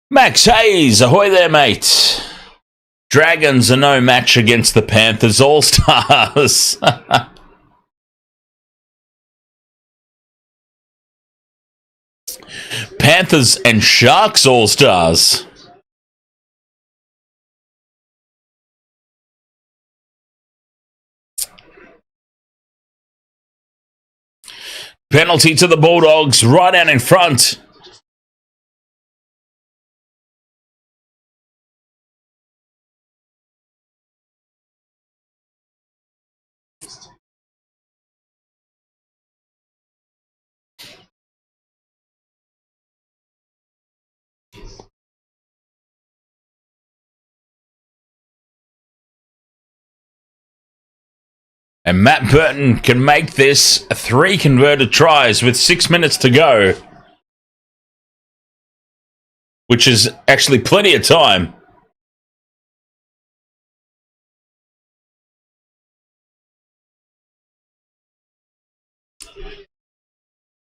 Max Hayes, ahoy there, mate. Dragons are no match against the Panthers All-Stars. Panthers and Sharks All-Stars. Penalty to the Bulldogs, right out in front. And Matt Burton can make this 3 converted tries with 6 minutes to go. Which is actually plenty of time.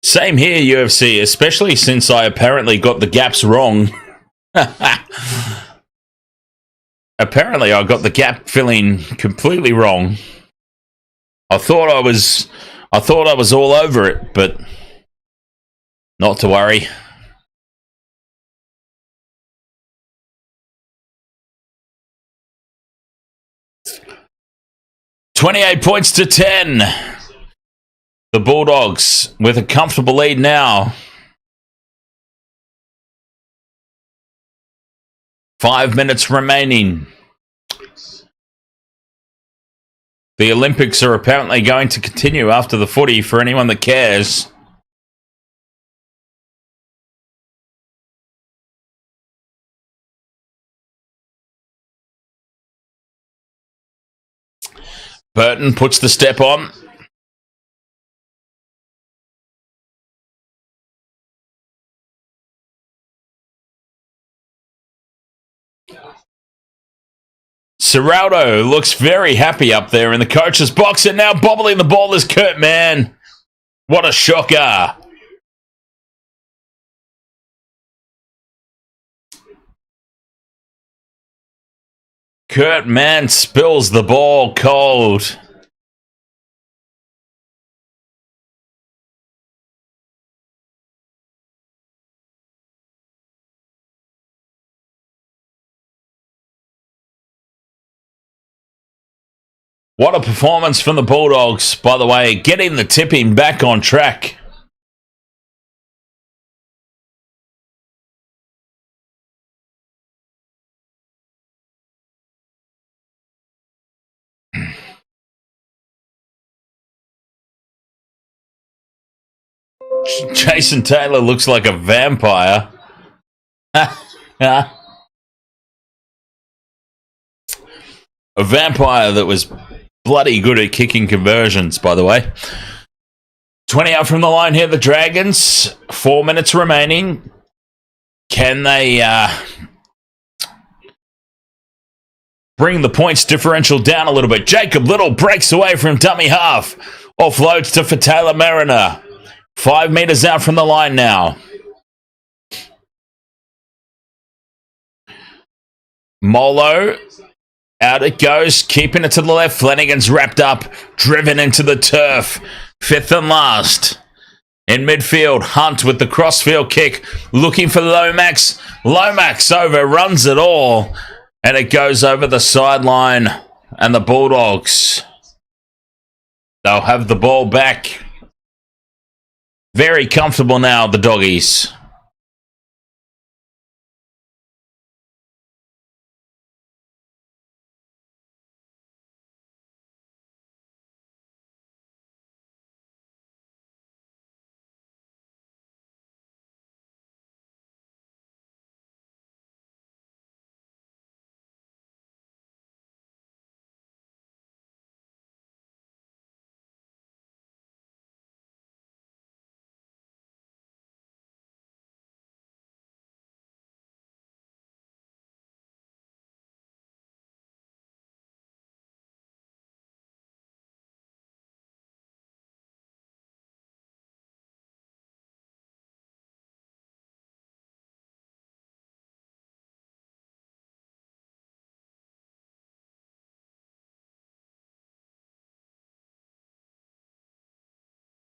Same here, UFC, especially since I apparently got the gaps wrong. Apparently I got the gap filling completely wrong. I thought I was all over it, but not to worry. $28 points to 10. The Bulldogs with a comfortable lead now. 5 minutes remaining. The Olympics are apparently going to continue after the footy for anyone that cares. Burton puts the step on. Serraldo looks very happy up there in the coach's box, and now bobbling the ball is Kurt Mann. What a shocker. Kurt Mann spills the ball cold. What a performance from the Bulldogs, by the way, getting the tipping back on track. Jason Taylor looks like a vampire. A vampire that was bloody good at kicking conversions, by the way. 20 out from the line here, the Dragons. 4 minutes remaining. Can they bring the points differential down a little bit? Jacob Little breaks away from dummy half. Offloads to Fatala Mariner. 5 meters out from the line now. Molo. Out it goes, keeping it to the left. Flanagan's wrapped up, driven into the turf. 5th and last. In midfield, Hunt with the crossfield kick, looking for Lomax. Lomax overruns it all, and it goes over the sideline. And the Bulldogs, they'll have the ball back. Very comfortable now, the Doggies.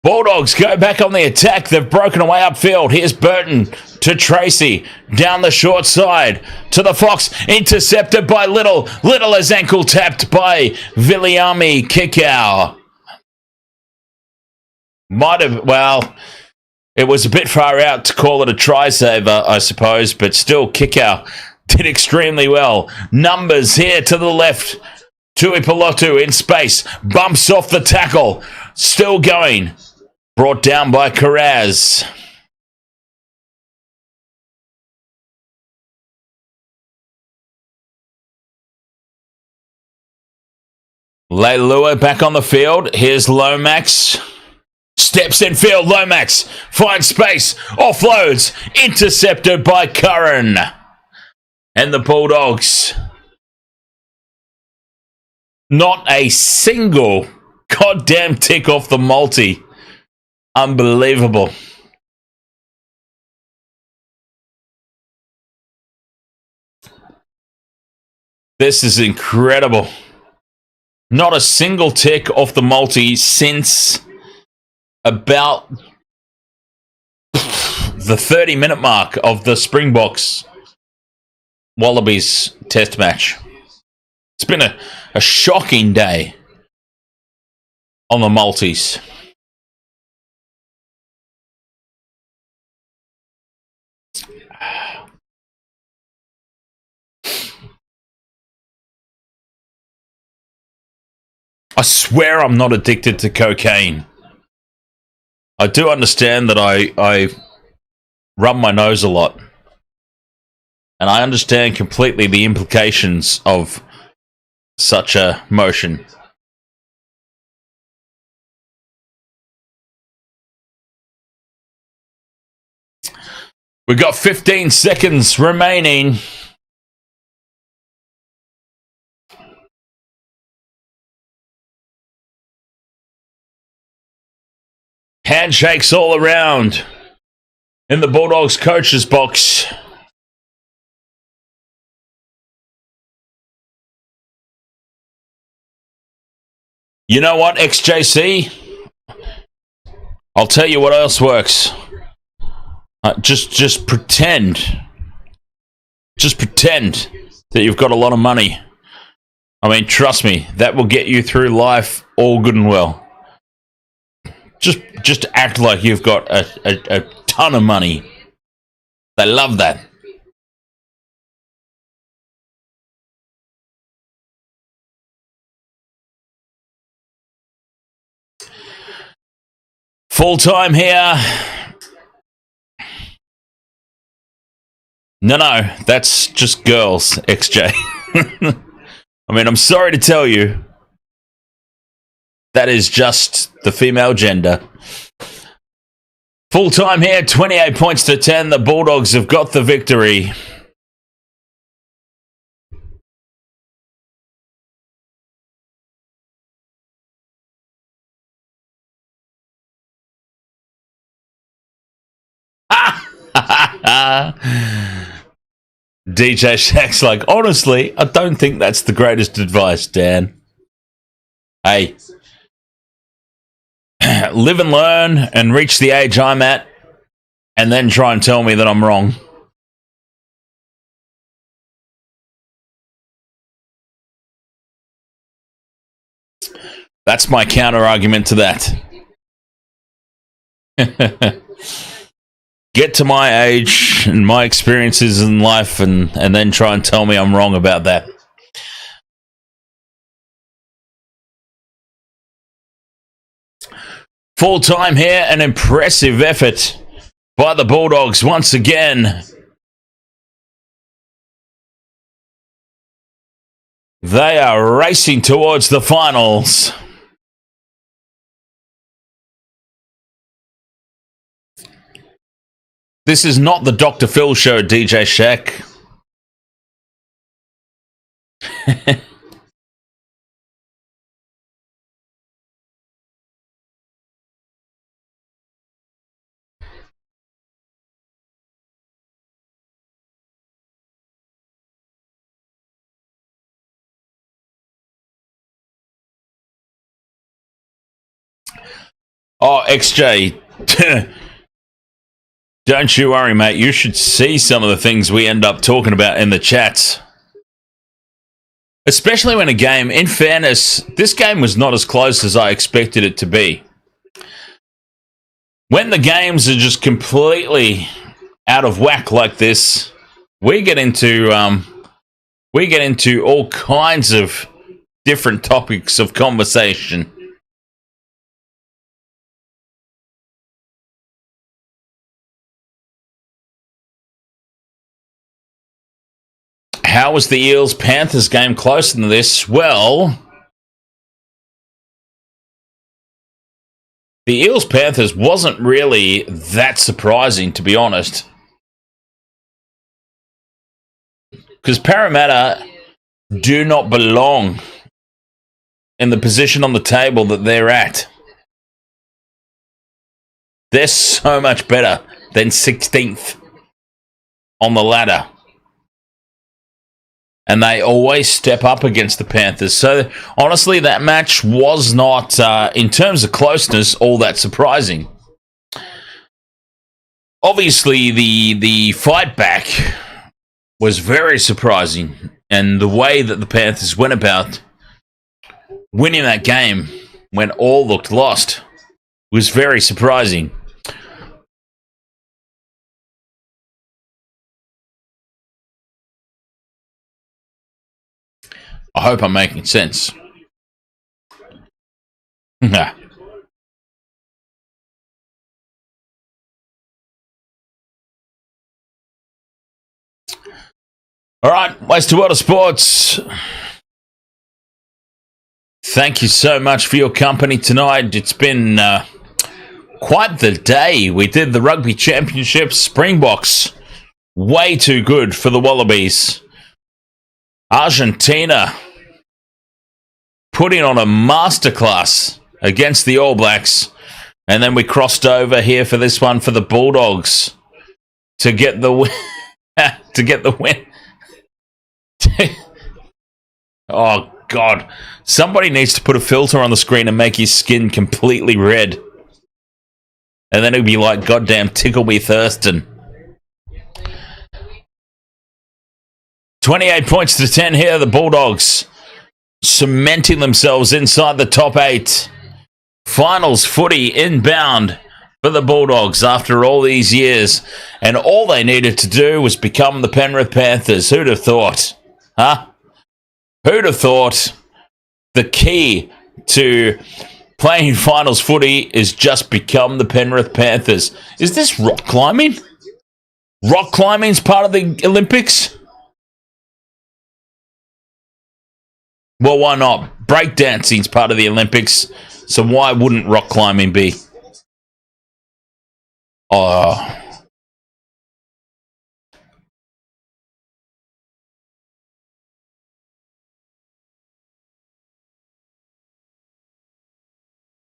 Bulldogs go back on the attack. They've broken away upfield. Here's Burton to Tracy. Down the short side to the Fox. Intercepted by Little. Little is ankle tapped by Viliami Kickow. Might have, well, it was a bit far out to call it a try saver, I suppose, but still Kickow did extremely well. Numbers here to the left. Tui Pelotu in space. Bumps off the tackle. Still going. Brought down by Carraz. Leilua back on the field. Here's Lomax. Steps in field. Lomax finds space. Offloads. Intercepted by Curran. And the Bulldogs. Not a single goddamn tick off the multi. Unbelievable. This is incredible. Not a single tick off the multi since about the 30-minute mark of the Springboks Wallabies test match. It's been a shocking day on the multis. I swear I'm not addicted to cocaine. I do understand that I rub my nose a lot. And I understand completely the implications of such a motion. We've got 15 seconds remaining. Handshakes all around in the Bulldogs coach's box. You know what, XJC? I'll tell you what else works. Just pretend. Just pretend that you've got a lot of money. I mean, trust me, that will get you through life all good and well. Just act like you've got a ton of money. They love that. Full time here. No, that's just girls, XJ. I mean, I'm sorry to tell you. That is just the female gender. Full time here, 28 points to 10. The Bulldogs have got the victory. DJ Shaq's like, honestly, I don't think that's the greatest advice, Dan. Hey, live and learn and reach the age I'm at, and then try and tell me that I'm wrong. That's my counter argument to that. Get to my age and my experiences in life and then try and tell me I'm wrong about that. Full time here, an impressive effort by the Bulldogs once again. They are racing towards the finals. This is not the Dr. Phil show, DJ Shaq. Oh, XJ. Don't you worry, mate. You should see some of the things we end up talking about in the chats. Especially when a game, in fairness, this game was not as close as I expected it to be. When the games are just completely out of whack like this, we get into all kinds of different topics of conversation. How was the Eels-Panthers game closer than this? Well, the Eels-Panthers wasn't really that surprising, to be honest. Because Parramatta do not belong in the position on the table that they're at. They're so much better than 16th on the ladder. And they always step up against the Panthers. So, honestly, that match was not, in terms of closeness, all that surprising. Obviously, the fight back was very surprising. And the way that the Panthers went about winning that game when all looked lost was very surprising. I hope I'm making sense. All right, Waste World of Sports. Thank you so much for your company tonight. It's been quite the day. We did the Rugby Championship Springboks. Way too good for the Wallabies. Argentina putting on a masterclass against the All Blacks. And then we crossed over here for this one for the Bulldogs to get the win. To get the win. Oh, God. Somebody needs to put a filter on the screen and make his skin completely red. And then it'll be like, goddamn, tickle me Thurston. 28 points to 10 here, the Bulldogs cementing themselves inside the top 8. Finals footy inbound for the Bulldogs after all these years. And all they needed to do was become the Penrith Panthers. Who'd have thought? Huh? Who'd have thought the key to playing finals footy is just become the Penrith Panthers? Is this rock climbing? Rock climbing's part of the Olympics? Well, why not? Breakdancing's part of the Olympics, so why wouldn't rock climbing be? Oh.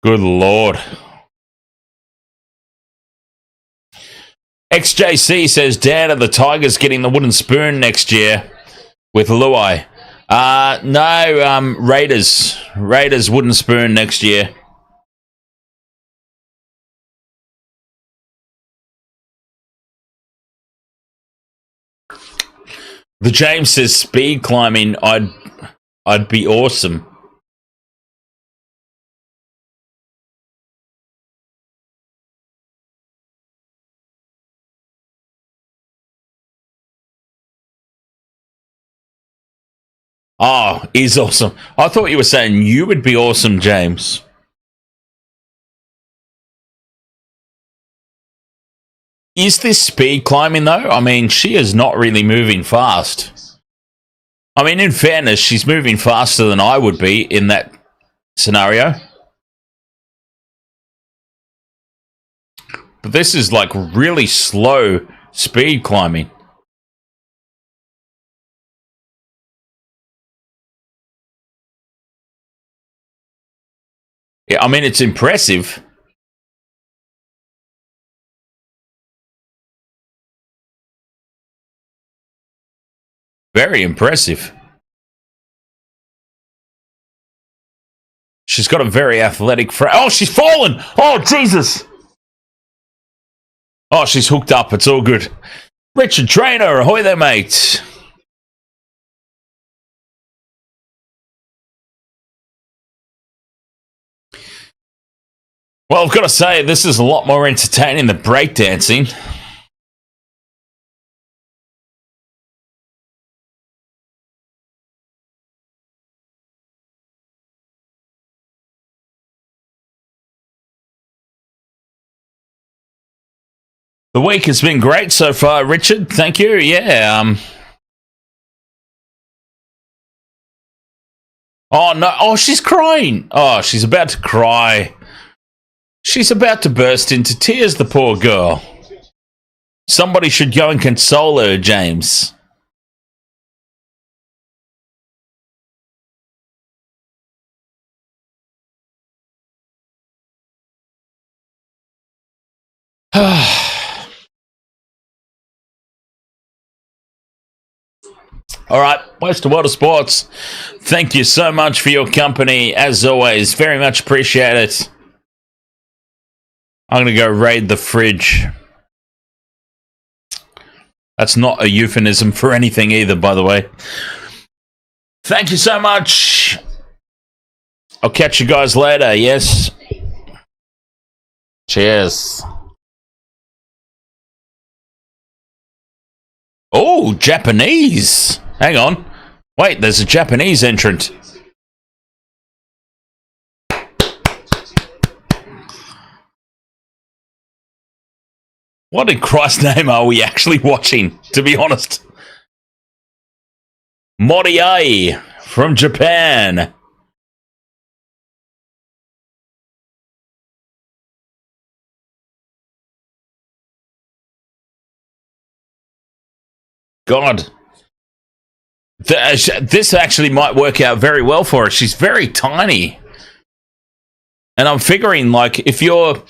Good Lord. XJC says, Dan, are the Tigers getting the wooden spoon next year with Luai? No, Raiders. Raiders wooden spoon next year. The James says speed climbing. I'd be awesome. Oh, he's awesome. I thought you were saying you would be awesome, James. Is this speed climbing, though? I mean, she is not really moving fast. I mean, in fairness, she's moving faster than I would be in that scenario. But this is like really slow speed climbing. Yeah, I mean, it's impressive. Very impressive. She's got a very athletic frame. Oh, she's fallen! Oh, Jesus! Oh, she's hooked up. It's all good. Richard Trainer, ahoy there, mate. Well, I've got to say, this is a lot more entertaining than breakdancing. The week has been great so far, Richard. Thank you. Yeah. Oh, no. Oh, she's crying. Oh, she's about to cry. She's about to burst into tears, the poor girl. Somebody should go and console her, James. All right, Western World of Sports, thank you so much for your company, as always. Very much appreciate it. I'm going to go raid the fridge. That's not a euphemism for anything either, by the way. Thank you so much. I'll catch you guys later, yes? Cheers. Oh, Japanese. Hang on. Wait, there's a Japanese entrant. What in Christ's name are we actually watching, to be honest? Moriai from Japan. God. This actually might work out very well for her. She's very tiny. And I'm figuring, like, if you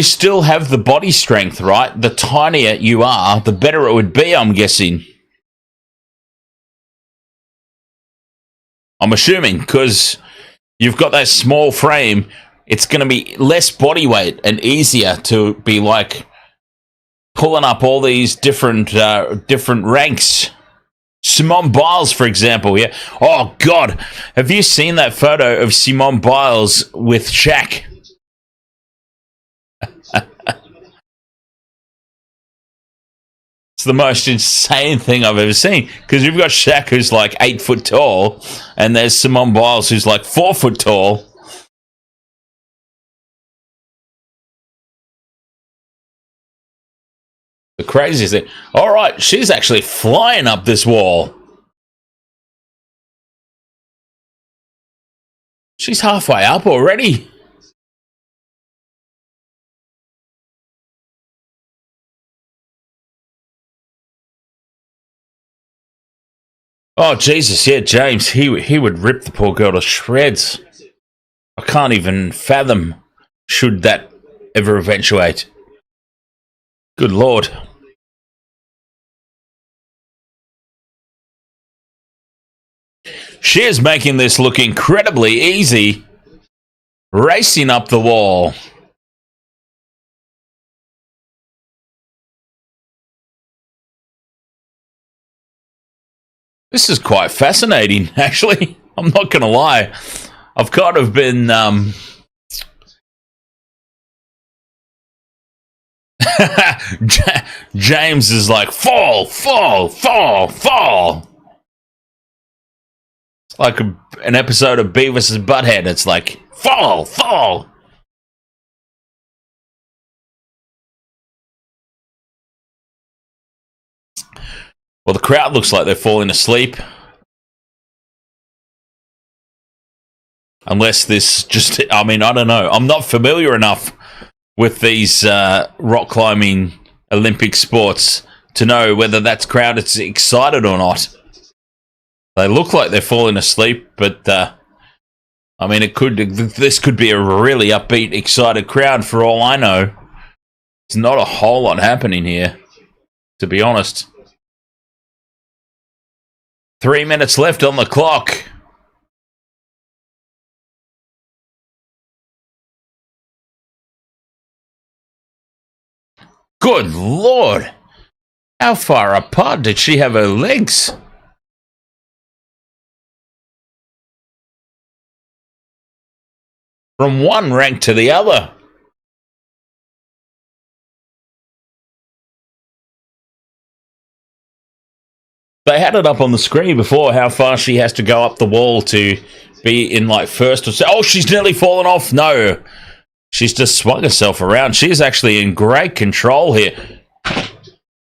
still have the body strength, right, the tinier you are, the better it would be, I'm guessing. I'm assuming, because you've got that small frame, it's going to be less body weight and easier to be, like, pulling up all these different ranks. Simone Biles, for example, yeah. Oh, God. Have you seen that photo of Simone Biles with Shaq? It's the most insane thing I've ever seen. Because you've got Shaq, who's like 8 foot tall, and there's Simone Biles, who's like 4 foot tall. The craziest thing. All right, she's actually flying up this wall. She's halfway up already. Oh, Jesus, yeah, James, he would rip the poor girl to shreds. I can't even fathom should that ever eventuate. Good Lord. She is making this look incredibly easy. Racing up the wall. This is quite fascinating, actually. I'm not going to lie. I've kind of been... James is like, fall, fall, fall, fall. It's like an episode of Beavis and Butthead. It's like, fall, fall. Well, the crowd looks like they're falling asleep. Unless this just... I mean, I don't know. I'm not familiar enough with these rock climbing Olympic sports to know whether that crowd is excited or not. They look like they're falling asleep, but I mean, this could be a really upbeat, excited crowd for all I know. There's not a whole lot happening here, to be honest. 3 minutes left on the clock. Good Lord! How far apart did she have her legs? From one rank to the other. They had it up on the screen before how far she has to go up the wall to be in like first or second. Oh, she's nearly fallen off. No. She's just swung herself around. She's actually in great control here.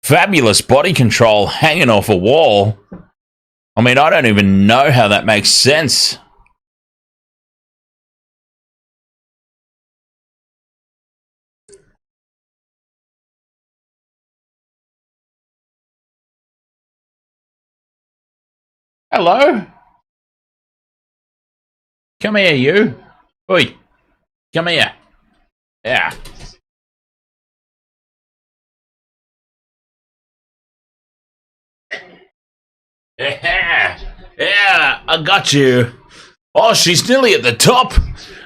Fabulous body control hanging off a wall. I mean, I don't even know how that makes sense. Hello? Come here, you. Oi. Come here. Yeah. Yeah, I got you. Oh, she's nearly at the top.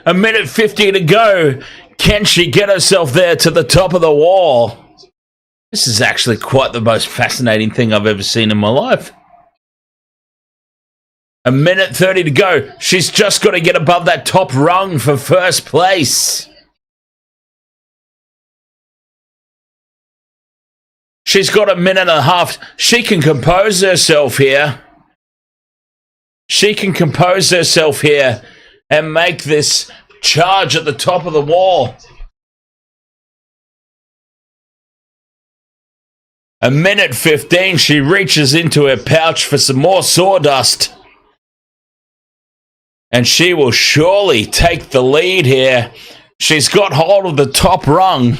1:50 to go. Can she get herself there to the top of the wall? This is actually quite the most fascinating thing I've ever seen in my life. 1:30 to go. She's just got to get above that top rung for first place. She's got 1.5 minutes. She can compose herself here. She can compose herself here and make this charge at the top of the wall. 1:15. She reaches into her pouch for some more sawdust. And she will surely take the lead here. She's got hold of the top rung.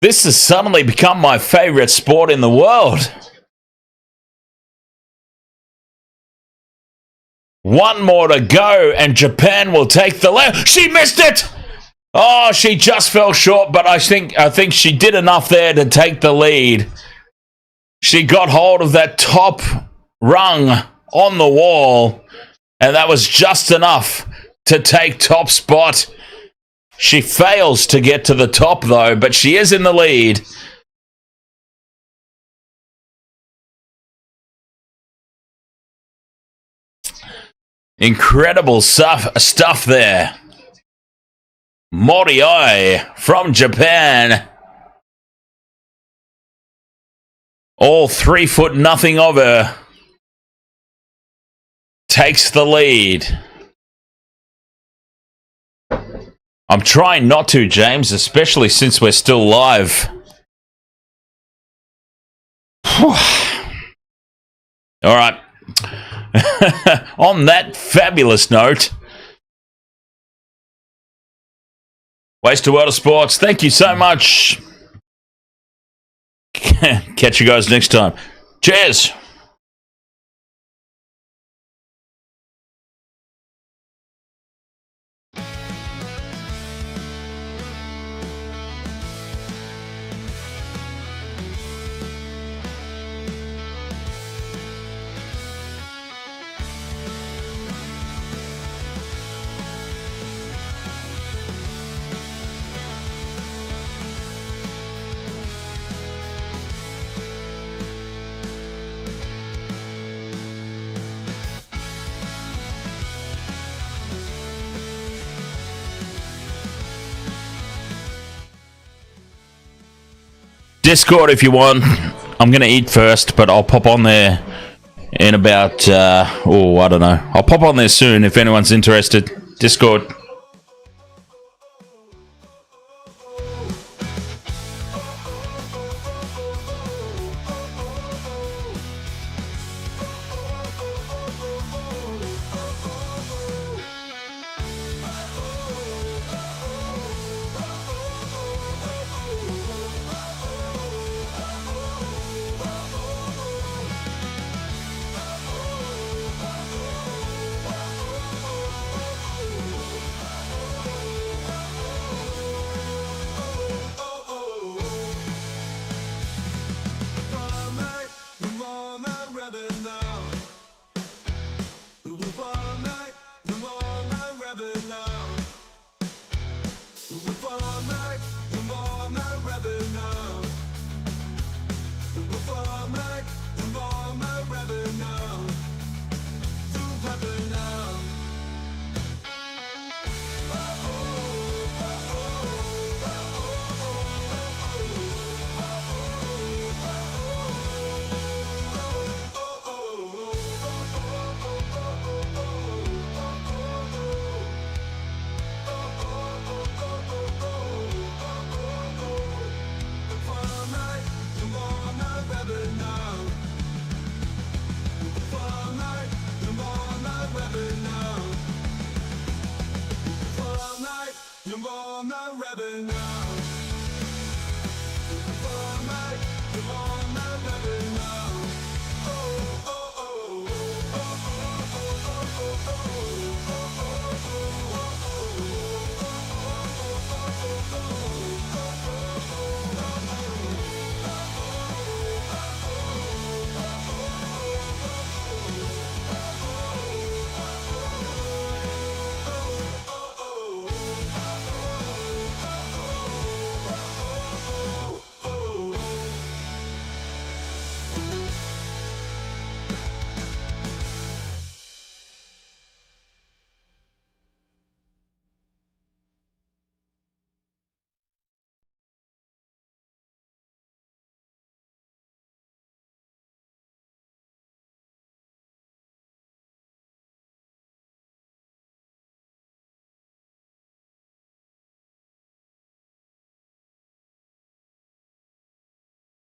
This has suddenly become my favorite sport in the world. One more to go, and Japan will take the lead. She missed it! Oh, she just fell short, but I think she did enough there to take the lead. She got hold of that top rung on the wall. And that was just enough to take top spot. She fails to get to the top, though, but she is in the lead. Incredible stuff there. Ahoy from Japan. All 3 foot nothing of her. Takes the lead. I'm trying not to, James, especially since we're still live. All right. On that fabulous note, Wasted World of Sports, thank you so much. Catch you guys next time. Cheers. Discord if you want. I'm going to eat first, but I'll pop on there in about, I don't know. I'll pop on there soon if anyone's interested. Discord. I'm not rapping now.